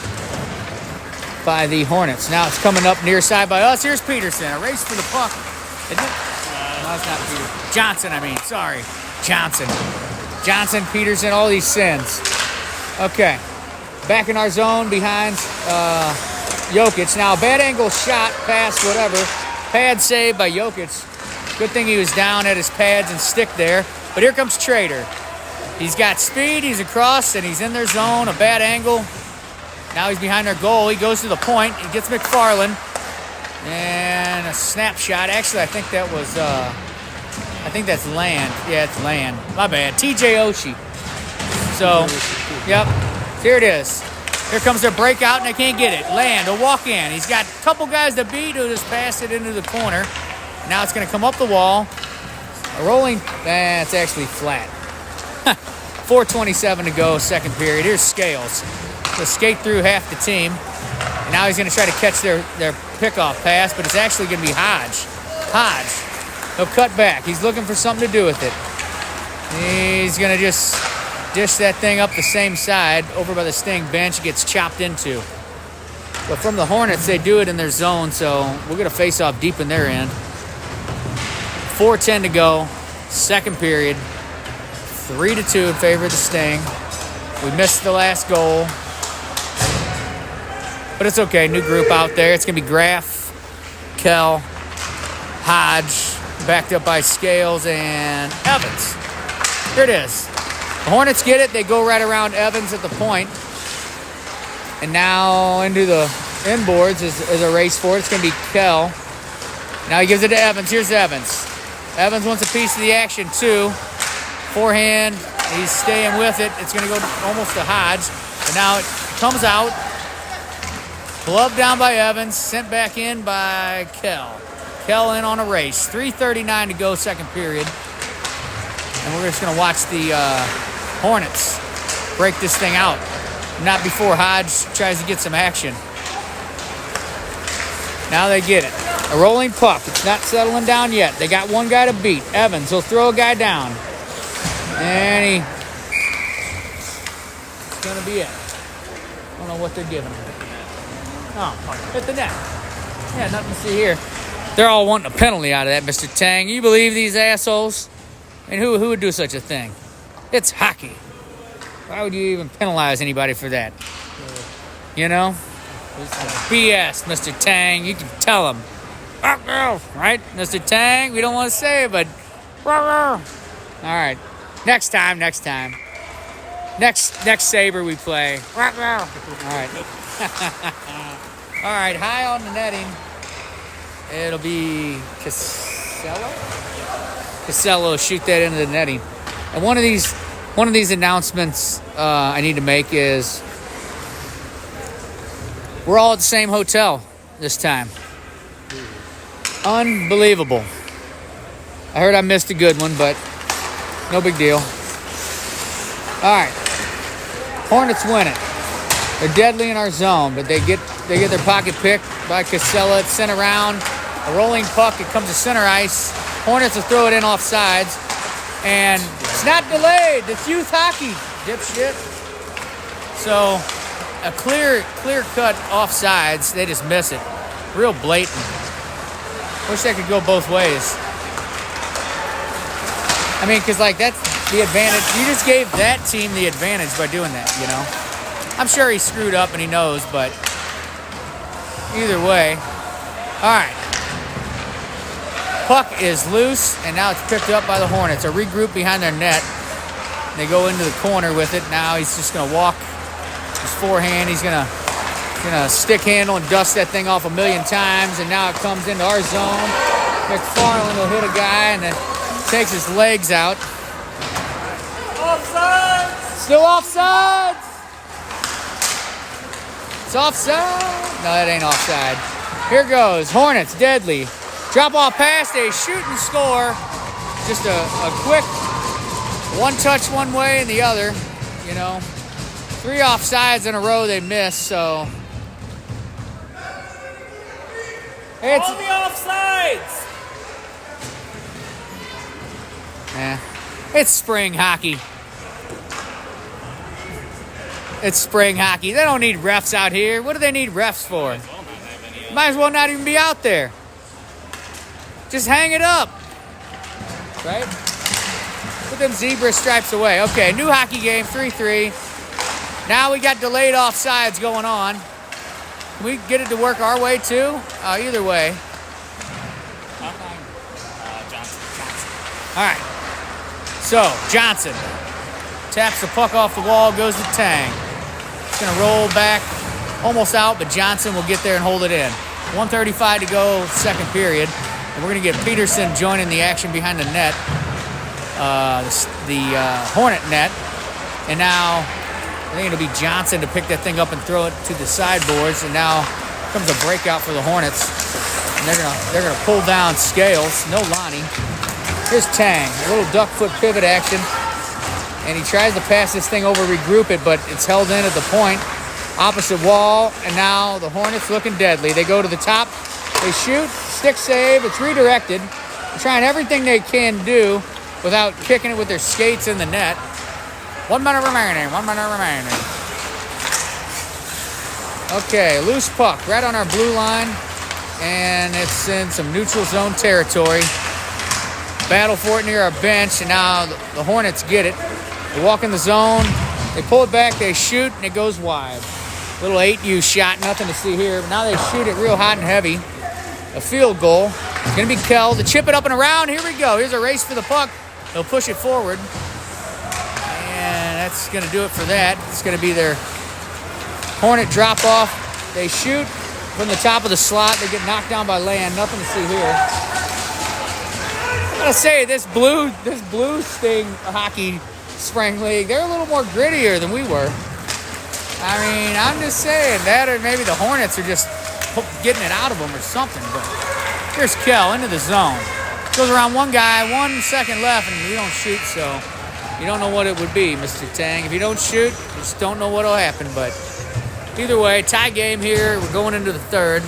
by the Hornets. Now it's coming up near side by us. Here's Peterson. A race for the puck. Isn't it? No, it's not Peterson. Johnson, sorry. Johnson, Peterson, all these sins. Okay. Back in our zone behind Jokic. Now, bad angle shot, pass, whatever. Pad save by Jokic. Good thing he was down at his pads and stick there. But here comes Trader. He's got speed, he's across, and he's in their zone. A bad angle. Now he's behind their goal. He goes to the point. He gets McFarland. And a snapshot. Actually, I think that was, I think that's Land. Yeah, it's Land. My bad. TJ Oshie. So, yep. Here it is. Here comes their breakout, and they can't get it. Land, a walk in. He's got a couple guys to beat who just passed it into the corner. Now it's going to come up the wall. A rolling, it's actually flat. 4:27 to go, second period. Here's Scales. He'll skate through half the team. And now he's going to try to catch their pickoff pass, but it's actually going to be Hodge. He'll cut back. He's looking for something to do with it. He's going to just dish that thing up the same side over by the Sting bench. It gets chopped into. But from the Hornets, they do it in their zone, so we're going to face off deep in their end. 4:10 to go, second period. 3-2 in favor of the Sting. We missed the last goal. But it's okay, new group out there. It's going to be Graf, Kell, Hodge, backed up by Scales and Evans. Here it is. The Hornets get it. They go right around Evans at the point. And now into the inboards is a race for it. It's going to be Kell. Now he gives it to Evans. Here's Evans. Evans wants a piece of the action, too. Forehand. He's staying with it. It's going to go almost to Hodge. And now it comes out. Gloved down by Evans. Sent back in by Kell. Kell in on a race. 3:39 to go, second period. And we're just going to watch the Hornets break this thing out. Not before Hodge tries to get some action. Now they get it. A rolling puck. It's not settling down yet. They got one guy to beat. Evans will throw a guy down. And it's going to be it. I don't know what they're giving him. Oh, hit the net. Yeah, nothing to see here. They're all wanting a penalty out of that, Mr. Tang. You believe these assholes? I mean, who would do such a thing? It's hockey. Why would you even penalize anybody for that? You know? BS, Mr. Tang. You can tell him. Right, Mr. Tang? We don't want to say it, but... All right. Next time. Next Sabre we play. All right. All right, high on the netting. It'll be Casella. Casella will shoot that into the netting. And one of these announcements I need to make is we're all at the same hotel this time. Unbelievable. I heard I missed a good one, but no big deal. All right. Hornets win it. They're deadly in our zone, but they get their pocket picked by Casella. It's sent around. A rolling puck. It comes to center ice. Hornets will throw it in off sides. And it's not delayed. It's youth hockey, dipshit. So a clear cut off sides. They just miss it. Real blatant. Wish that could go both ways. I mean, because, like, that's the advantage. You just gave that team the advantage by doing that, you know? I'm sure he screwed up and he knows, but either way. All right. Puck is loose, and now it's picked up by the Hornets. A regroup behind their net. They go into the corner with it. Now he's just going to walk his forehand. He's going to stick handle and dust that thing off a million times, and now it comes into our zone. McFarland will hit a guy and then takes his legs out. Offside! Still offside! It's offside. No, that ain't offside. Here goes. Hornets, deadly. Drop off pass. They shoot and score. Just a quick one touch one way and the other. You know, 3 offsides in a row they missed. So it's All the offsides! it's spring hockey. It's spring hockey. They don't need refs out here. What do they need refs for? Might as well not even be out there. Just hang it up. Right? Put them zebra stripes away. Okay, new hockey game, 3-3. Now we got delayed offsides going on. Can we get it to work our way too? Either way. Johnson. All right. So, Johnson taps the puck off the wall, goes to Tang. It's going to roll back, almost out, but Johnson will get there and hold it in. 1:35 to go, second period. And we're going to get Peterson joining the action behind the net, the Hornet net. And now I think it'll be Johnson to pick that thing up and throw it to the sideboards. And now comes a breakout for the Hornets. And they're gonna pull down Scales. No Lonnie. Here's Tang, a little duck foot pivot action. And he tries to pass this thing over, regroup it, but it's held in at the point. Opposite wall, and now the Hornets looking deadly. They go to the top, they shoot, stick save, it's redirected. They're trying everything they can do without kicking it with their skates in the net. 1 minute remaining. Okay, loose puck right on our blue line, and it's in some neutral zone territory. Battle for it near our bench, and now the Hornets get it. They walk in the zone, they pull it back, they shoot, and it goes wide. Little 8U shot, nothing to see here. But now they shoot it real hot and heavy. A field goal. It's going to be Kell to chip it up and around. Here we go. Here's a race for the puck. They'll push it forward. And that's going to do it for that. It's going to be their Hornet drop off. They shoot from the top of the slot. They get knocked down by Land. Nothing to see here. I gotta say, this blue Sting hockey spring league, they're a little more grittier than we were. I mean, I'm just saying that, or maybe the Hornets are just getting it out of them or something. But here's Kell into the zone. Goes around one guy, 1 second left, and we don't shoot, so you don't know what it would be, Mr. Tang. If you don't shoot, you just don't know what'll happen. But either way, tie game here. We're going into the third.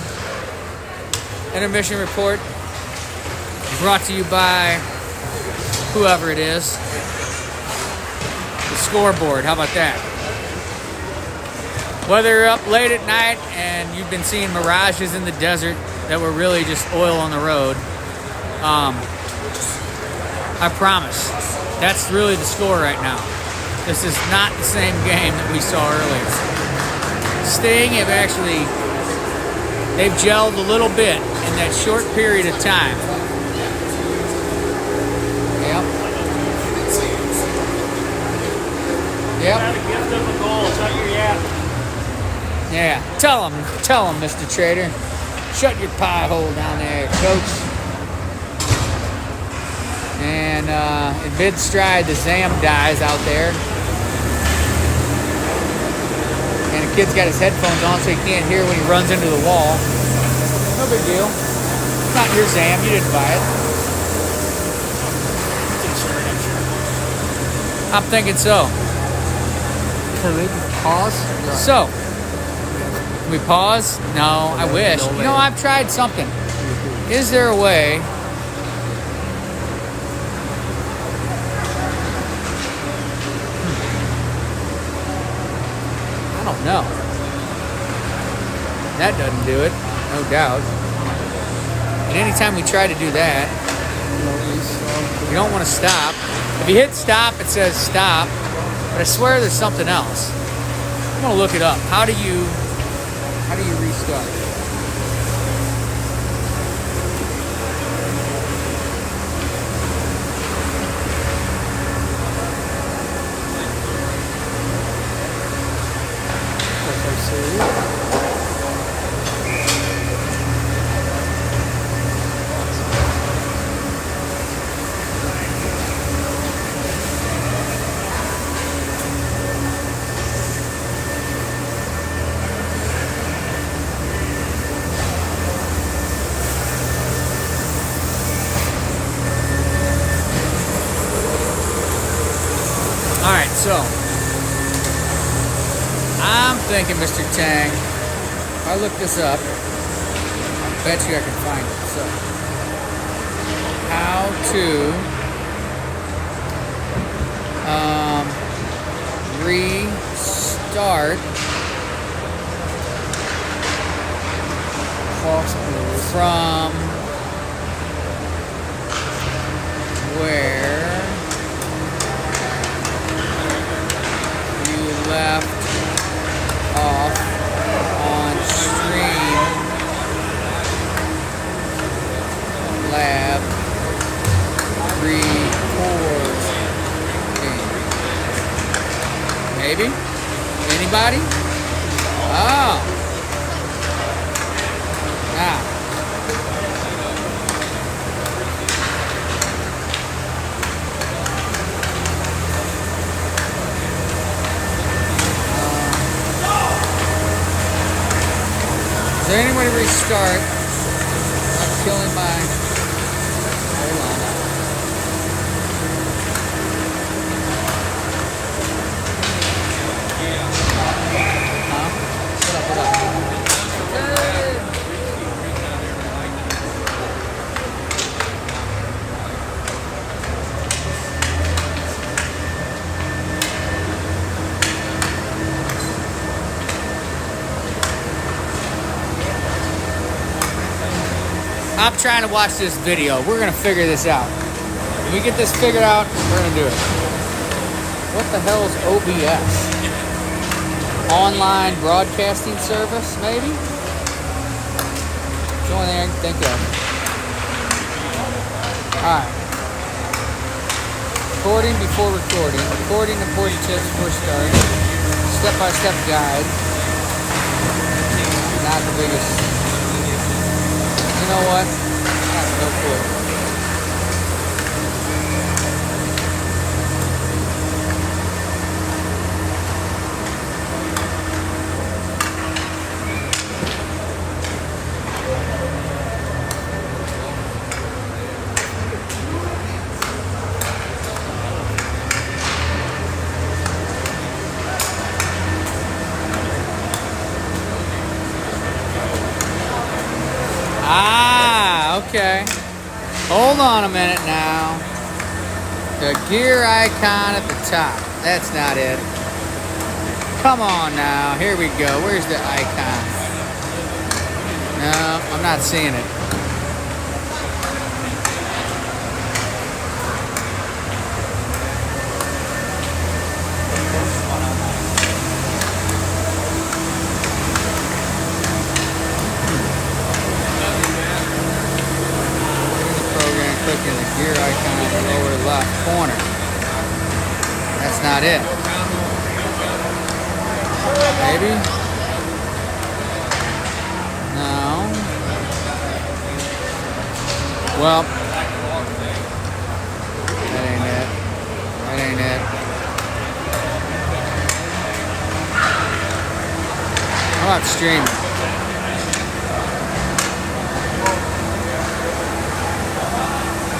Intermission report brought to you by whoever it is. The scoreboard. How about that? Whether you're up late at night and you've been seeing mirages in the desert that were really just oil on the road, I promise, that's really the score right now. This is not the same game that we saw earlier. Sting they've gelled a little bit in that short period of time. Yep. Got a gift of a goal. Shut your yap. Yeah, tell him, Mr. Trader. Shut your pie hole down there, coach. And in mid-stride, the Zam dies out there. And the kid's got his headphones on so he can't hear when he runs into the wall. No big deal. It's not your Zam, you didn't buy it. I'm thinking so. Can we pause? So, can we pause? No, I wish. You know, I've tried something. Is there a way? I don't know. That doesn't do it, no doubt. And anytime we try to do that, you don't want to stop. If you hit stop, it says stop. But I swear there's something else. I'm gonna look it up. How do you restart? So, I'm thinking, Mr. Tang, if I look this up, I bet you I can find it. So, how to restart from where you left off on Stream Lab recording. Maybe? Anybody? Oh. Now. Is there any way to restart? I'm killing my. Hold on. Huh? What up? I'm trying to watch this video. We're gonna figure this out. When we get this figured out, we're gonna do it. What the hell is OBS? Online broadcasting service, maybe? It's the only thing I can think of. Alright. Recording before recording. Recording important tips before starting. Step-by-step guide. Not the biggest. You know what? I have no clue. Okay. Hold on a minute now. The gear icon at the top. That's not it. Come on now. Here we go. Where's the icon? No, I'm not seeing it. Clicking the gear icon in the lower left corner. That's not it. Maybe? No. Well, that ain't it. That ain't it. How about streaming?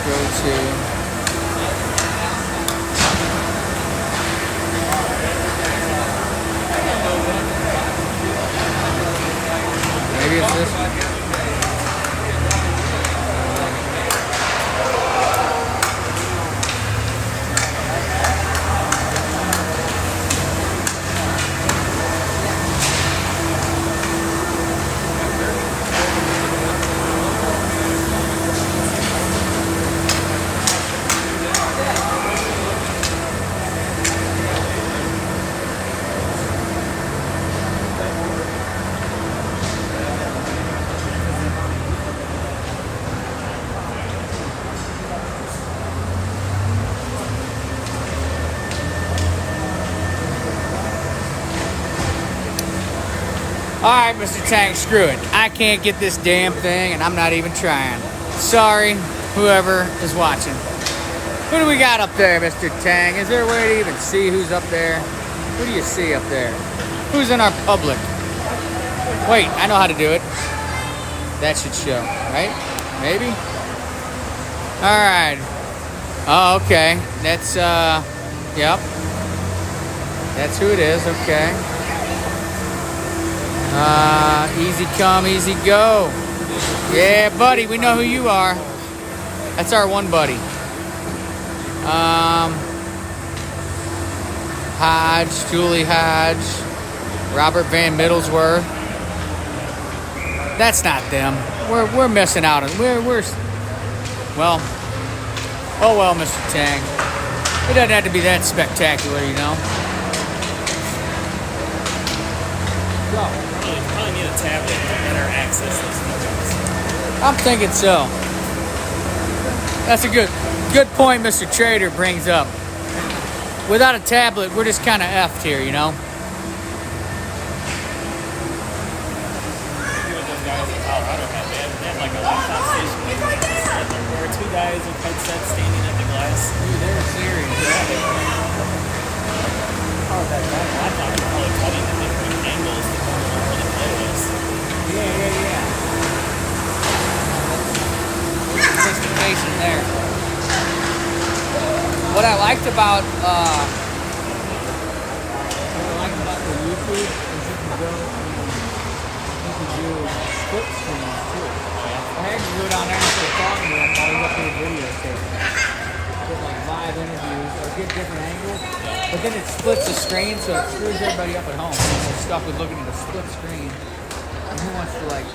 Go to maybe it's this one. Alright, Mr. Tang, screw it. I can't get this damn thing, and I'm not even trying. Sorry, whoever is watching. Who do we got up there, Mr. Tang? Is there a way to even see who's up there? Who do you see up there? Who's in our public? Wait, I know how to do it. That should show, right? Maybe? Alright. Oh, okay. That's, yep. That's who it is. Okay. Easy come, easy go. Yeah, buddy. We know who you are. That's our one buddy. Hodge, Julie Hodge, Robert Van Middlesworth. That's not them. We're missing out on. We're well. Oh well, Mr. Tang. It doesn't have to be that spectacular, you know. Probably need a tablet to better access those numbers. I'm thinking so. That's a good point Mr. Trader brings up. Without a tablet, we're just kind of effed here, you know? Those guys in Colorado had like a laptop station. There were two guys with headsets standing at the glass. Dude, they're serious. Oh, that laptop was probably cutting at different angles depending on where the play was. Yeah. Sophistication there. What I liked about What I like about the YouTube is you can go and you can do split screens too. I had to go down there and start talking to him while he was up to the video station. Get like live interviews or get different angles. But then it splits the screen, so it screws everybody up at home. They're stuck with looking at a split screen. And who wants to like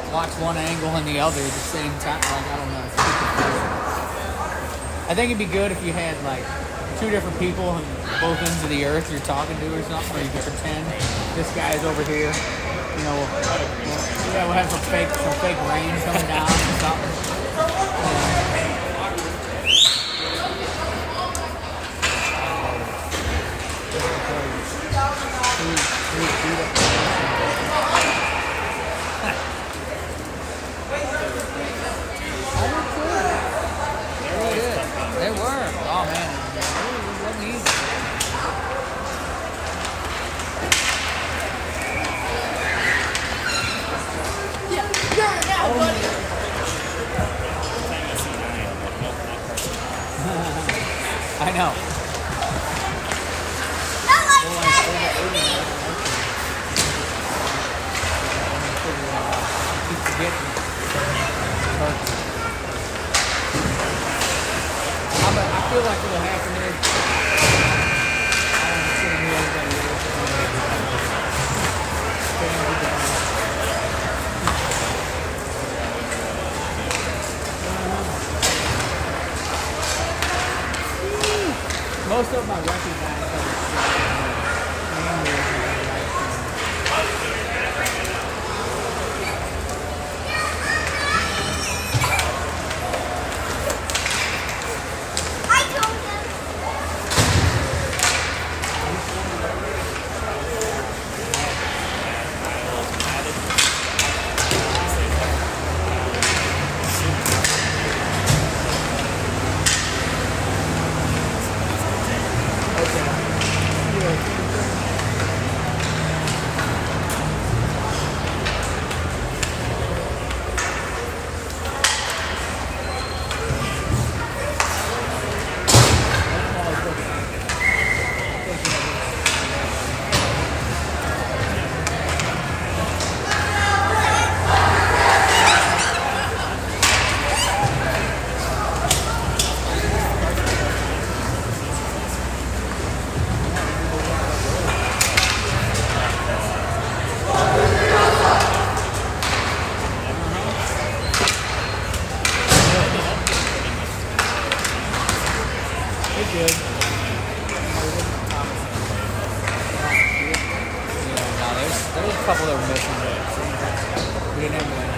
watch one angle and the other at the same time? Like, I don't know. It's too confusing. I think it'd be good if you had like two different people on both ends of the earth you're talking to or something, or you could pretend this guy's over here. You know, we'll have some fake rain coming down or something. They were. Oh man, it wasn't easy. I know. Keep forgetting. I feel like what'll happen is I'm sitting here everybody most of them I recognize. Good. Yeah, no, there's a couple that were missing, but we didn't have one.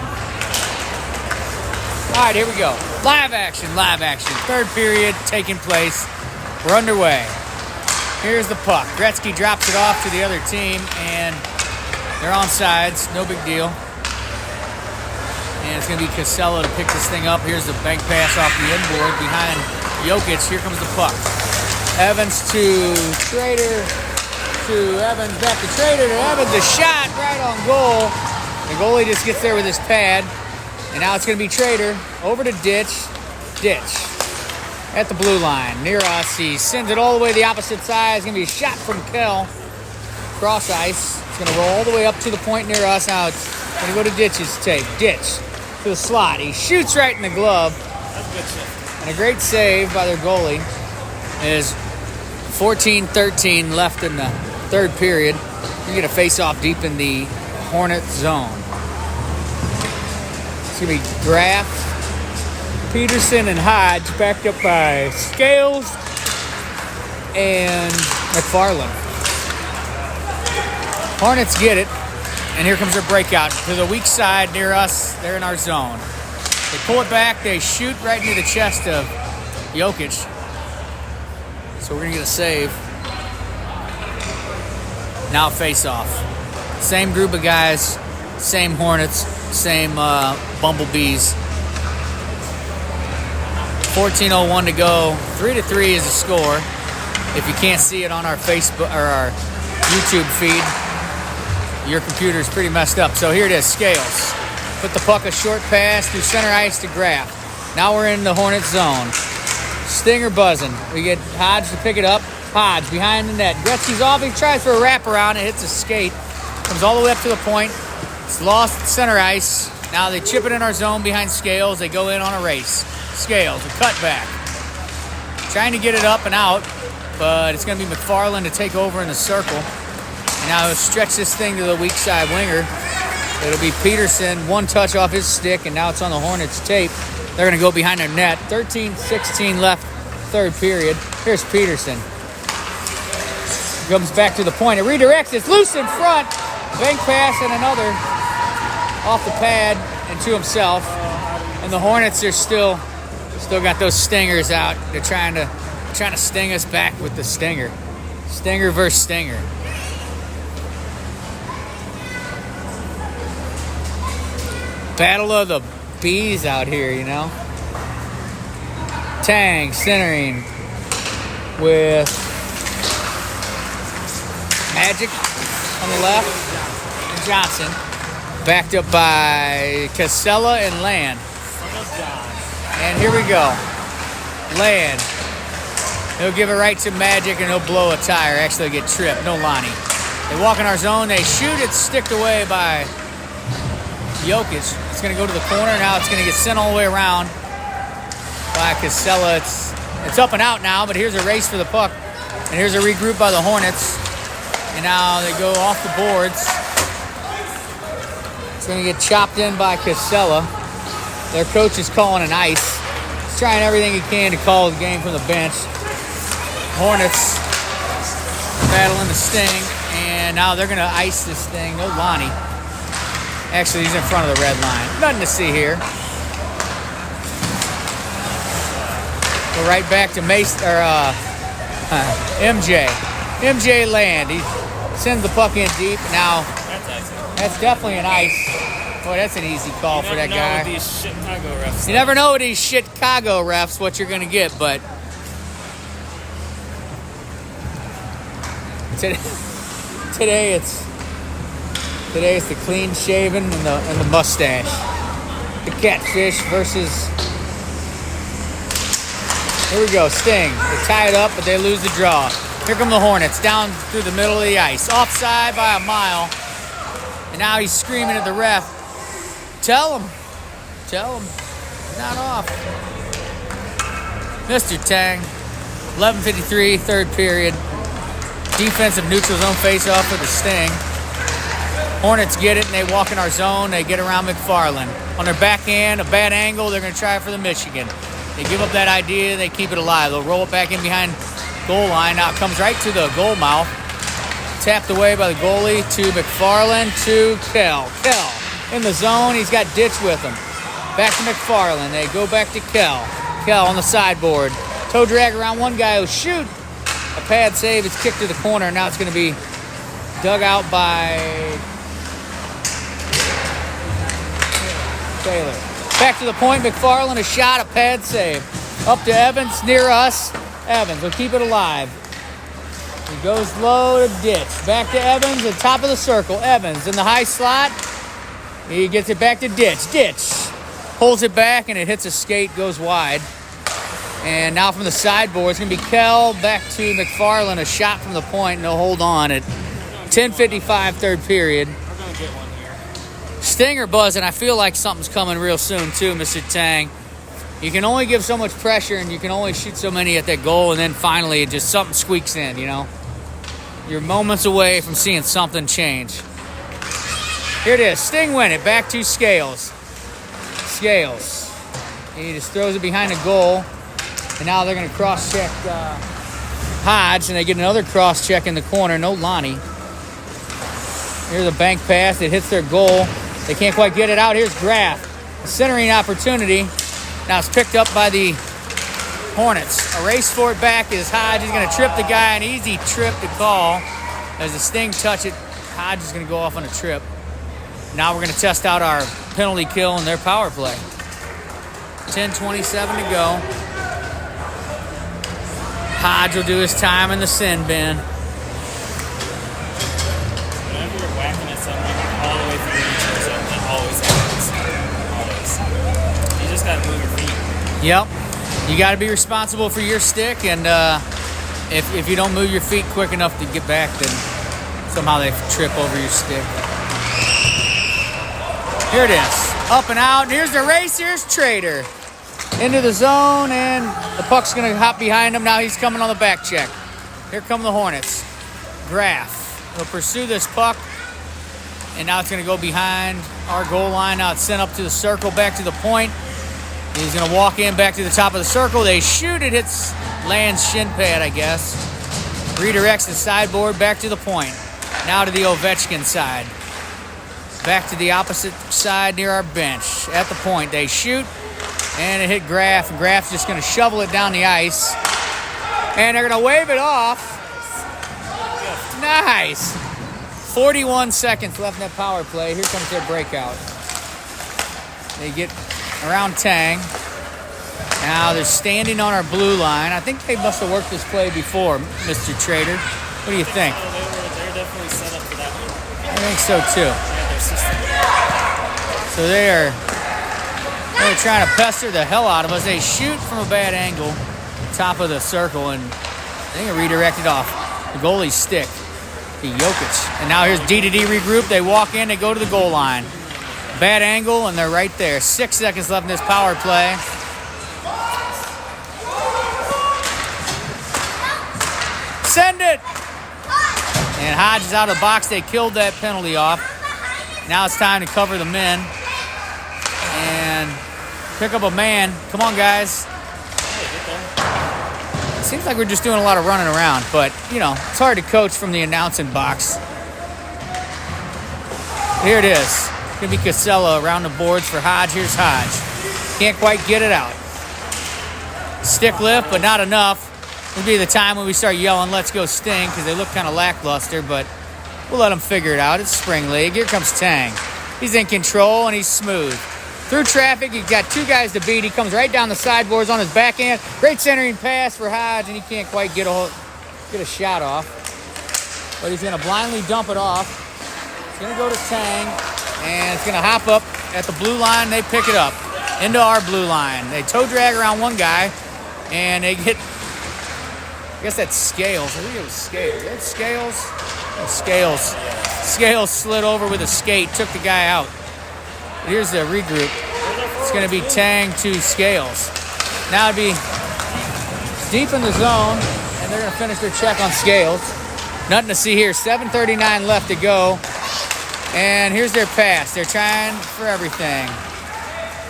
All right, here we go. Live action. Third period taking place. We're underway. Here's the puck. Gretzky drops it off to the other team, and they're on sides. No big deal. And it's going to be Casella to pick this thing up. Here's the bank pass off the inboard behind Jokic. Here comes the puck. Evans to Trader, to Evans, back to Trader, to Evans. A shot right on goal. The goalie just gets there with his pad. And now it's going to be Trader. Over to Ditch. at the blue line near us. He sends it all the way to the opposite side. It's going to be a shot from Kell. Cross ice. It's going to roll all the way up to the point near us. Now it's going to go to Ditch's take. Ditch to the slot. He shoots right in the glove. That's good shit. And a great save by their goalie. Is 14-13 left in the third period. You get a face-off deep in the Hornet zone. It's going to be Graff, Peterson, and Hodge, backed up by Scales and McFarland. Hornets get it, and here comes their breakout to the weak side near us. They're in our zone. They pull it back. They shoot right into the chest of Jokic. So we're going to get a save. Now face-off. Same group of guys, same Hornets, same Bumblebees. 14:01 to go. 3-3 is the score. If you can't see it on our Facebook or our YouTube feed, your computer is pretty messed up. So here it is, Scales. Put the puck a short pass through center ice to Graff. Now we're in the Hornet zone. Stinger buzzing. We get Hodge to pick it up. Hodge behind the net. Gretzky's off. He tries for a wraparound. It hits a skate. Comes all the way up to the point. It's lost at center ice. Now they chip it in our zone behind Scales. They go in on a race. Scales, a cutback. Trying to get it up and out, but it's going to be McFarland to take over in the circle. And now he'll stretch this thing to the weak side winger. It'll be Peterson, one touch off his stick, and now it's on the Hornets tape. They're going to go behind their net. 13-16 left, third period. Here's Peterson. Comes back to the point. It redirects. It's loose in front. Bank pass and another off the pad and to himself. And the Hornets are still got those stingers out. They're trying to sting us back with the stinger. Stinger versus stinger. Battle of the bees out here, you know. Tang centering with Magic on the left and Johnson. Backed up by Casella and Land. And here we go. Land. He'll give it right to Magic and he'll blow a tire. Actually, he'll get tripped. No Lonnie. They walk in our zone. They shoot. It's sticked away by Jokic. It's going to go to the corner. Now it's going to get sent all the way around by Casella. It's up and out now, but here's a race for the puck. And here's a regroup by the Hornets. And now they go off the boards. It's going to get chopped in by Casella. Their coach is calling an ice. He's trying everything he can to call the game from the bench. Hornets battling the sting. And now they're going to ice this thing. No Lonnie. Actually, he's in front of the red line. Nothing to see here. Go right back to MJ. MJ Land. He sends the puck in deep. Now, that's definitely an ice. Boy, that's an easy call for that guy. You never know with these Chicago refs what you're going to get, but today it's the clean shaven and the mustache. The Catfish versus. Here we go, Sting. They tie it up, but they lose the draw. Here come the Hornets down through the middle of the ice, offside by a mile, and now he's screaming at the ref. Tell him, not off. Mr. Tang, 11:53, third period. Defensive neutral zone face-off for the Sting. Hornets get it, and they walk in our zone. They get around McFarland. On their backhand, a bad angle, they're going to try for the Michigan. They give up that idea, they keep it alive. They'll roll it back in behind goal line. Now it comes right to the goal mouth. Tapped away by the goalie to McFarland to Kell. Kell in the zone. He's got Ditch with him. Back to McFarland. They go back to Kell. Kell on the sideboard. Toe drag around one guy who'll shoot. A pad save. It's kicked to the corner. Now it's going to be dug out by Taylor. Back to the point. McFarland, a shot, a pad save. Up to Evans, near us. Evans will keep it alive. He goes low to Ditch. Back to Evans at top of the circle. Evans in the high slot. He gets it back to Ditch. Ditch pulls it back and it hits a skate, goes wide. And now from the sideboard, it's going to be Kell back to McFarland. A shot from the point. No hold on at 10:55 third period. We're going to get one here. Stinger buzzing. I feel like something's coming real soon too, Mr. Tang. You can only give so much pressure and you can only shoot so many at that goal, and then finally it just something squeaks in, you know. You're moments away from seeing something change. Here it is. Sting win it. Back to Scales. Scales. He just throws it behind the goal. And now they're going to cross-check Hodge, and they get another cross-check in the corner. No Lonnie. Here's a bank pass. It hits their goal. They can't quite get it out. Here's Graff. A centering opportunity. Now it's picked up by the Hornets. A race for it back is Hodge. He's going to trip the guy. An easy trip to call. As the Sting touch it, Hodge is going to go off on a trip. Now we're going to test out our penalty kill and their power play. 10:27 to go. Hodge will do his time in the sin bin. Whenever you're whacking at something all the way through each of them, it always happens. Always. You just got to move your feet. Yep. You got to be responsible for your stick, and if you don't move your feet quick enough to get back, then somehow they trip over your stick. Here it is. Up and out. And here's the race. Here's Trader. Into the zone, and the puck's going to hop behind him. Now he's coming on the back check. Here come the Hornets. Graff will pursue this puck, and now it's going to go behind our goal line. Now it's sent up to the circle, back to the point. He's going to walk in back to the top of the circle. They shoot. It hits Land's shin pad, I guess. Redirects the sideboard back to the point. Now to the Ovechkin side. Back to the opposite side near our bench. At the point, they shoot. And it hit Graff, and Graff's just going to shovel it down the ice. And they're going to wave it off. Nice. 41 seconds left in that power play. Here comes their breakout. They get around Tang. Now they're standing on our blue line. I think they must have worked this play before, Mr. Trader. What do you think? They're definitely set up for that one. I think so, too. Yeah, their system. So they're trying to pester the hell out of us. They shoot from a bad angle, top of the circle, and I think it redirected off the goalie's stick to Jokic. And now here's D2D regroup. They walk in, they go to the goal line. Bad angle, and they're right there. 6 seconds left in this power play. Send it! And Hodge is out of the box. They killed that penalty off. Now it's time to cover the men. And pick up a man. Come on, guys. Seems like we're just doing a lot of running around, but, you know, it's hard to coach from the announcing box. Here it is. It's going to be Casella around the boards for Hodge. Here's Hodge. Can't quite get it out. Stick lift, but not enough. It'll be the time when we start yelling, "Let's go Sting," because they look kind of lackluster, but we'll let them figure it out. It's spring league. Here comes Tang. He's in control, and he's smooth. Through traffic, he's got two guys to beat. He comes right down the sideboards on his backhand. Great centering pass for Hodge, and he can't quite get a shot off. But he's going to blindly dump it off. It's going to go to Tang, and it's going to hop up at the blue line. They pick it up into our blue line. They toe drag around one guy, and they get, I guess that's Scales. I think it was Scales. That's Scales? Oh, Scales. Scales slid over with a skate, took the guy out. Here's the regroup. It's going to be Tang to Scales. Now it'd be deep in the zone, and they're going to finish their check on Scales. Nothing to see here. 7:39 left to go. And here's their pass. They're trying for everything.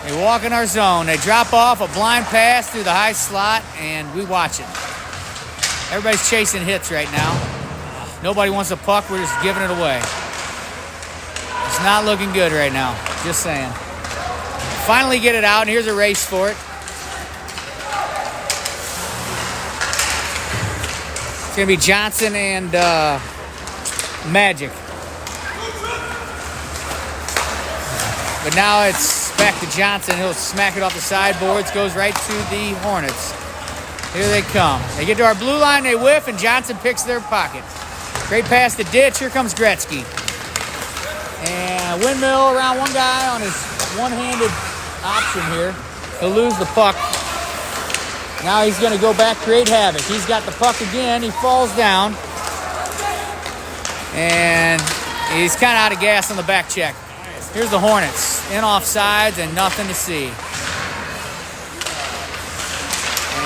They walk in our zone. They drop off a blind pass through the high slot, and we watch it. Everybody's chasing hits right now. Nobody wants a puck. We're just giving it away. It's not looking good right now. Just saying. Finally get it out, and here's a race for it. It's going to be Johnson and Magic. But now it's back to Johnson. He'll smack it off the sideboards. Goes right to the Hornets. Here they come. They get to our blue line. They whiff, and Johnson picks their pocket. Great pass to Ditch. Here comes Gretzky. And windmill around one guy on his one-handed option here. He'll lose the puck. Now he's going to go back, create havoc. He's got the puck again. He falls down. And he's kind of out of gas on the back check. Here's the Hornets. In offsides and nothing to see.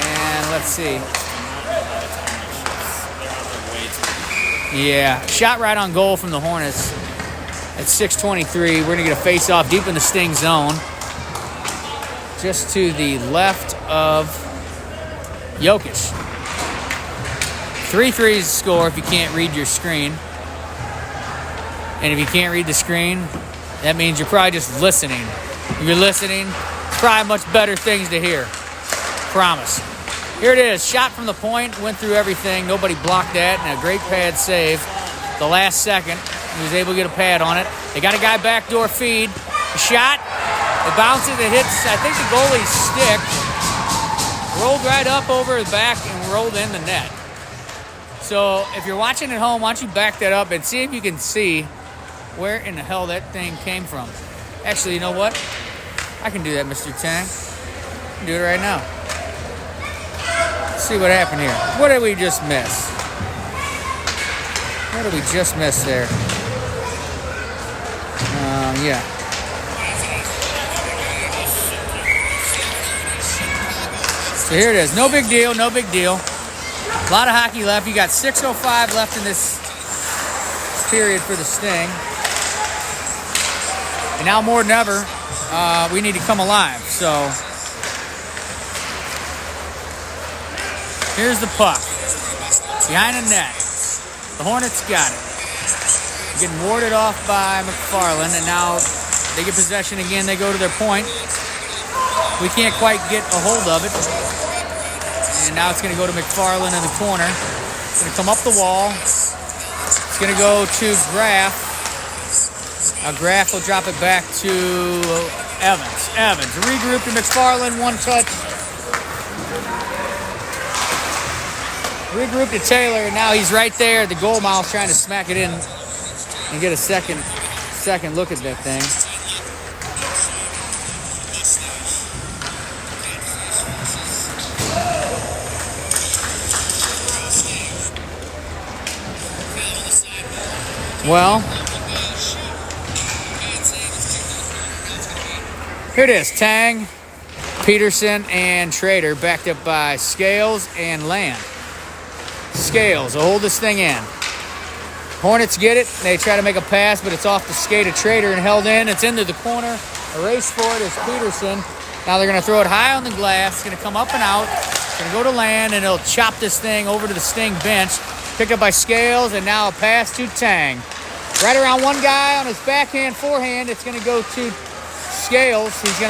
And let's see. Yeah, shot right on goal from the Hornets at 6:23. We're going to get a face-off deep in the Sting zone. Just to the left of Jokic. 3 threes to score if you can't read your screen. And if you can't read the screen, that means you're probably just listening. If you're listening, it's probably much better things to hear. Promise. Here it is. Shot from the point. Went through everything. Nobody blocked that. And a great pad save. The last second. He was able to get a pad on it. They got a guy backdoor feed. A shot. It bounces. It hits, I think, the goalie's stick. Rolled right up over the back and rolled in the net. So if you're watching at home, why don't you back that up and see if you can see where in the hell that thing came from. Actually, you know what? I can do that, Mr. Tang. I can do it right now. Let's see what happened here. What did we just miss? What did we just miss there? Yeah. So here it is. No big deal, no big deal. A lot of hockey left. You got 6:05 left in this period for the Sting. And now more than ever, we need to come alive. So here's the puck. Behind the net. The Hornets got it. Getting warded off by McFarland, and now they get possession again. They go to their point. We can't quite get a hold of it. And now it's going to go to McFarland in the corner. It's going to come up the wall. It's going to go to Graf. Now Graf will drop it back to Evans. Evans regroup to McFarland, one touch. Regroup to Taylor, and now he's right there at the goal mouth trying to smack it in and get a second look at that thing. Well, here it is. Tang, Peterson, and Trader backed up by Scales and Land. Scales will hold this thing in. Hornets get it. They try to make a pass, but it's off the skate of Trader and held in. It's into the corner. A race for it is Peterson. Now they're going to throw it high on the glass. It's going to come up and out. It's going to go to Land, and it'll chop this thing over to the Sting bench. Picked up by Scales, and now a pass to Tang. Right around one guy on his backhand, forehand. It's going to go to Scales. He's going to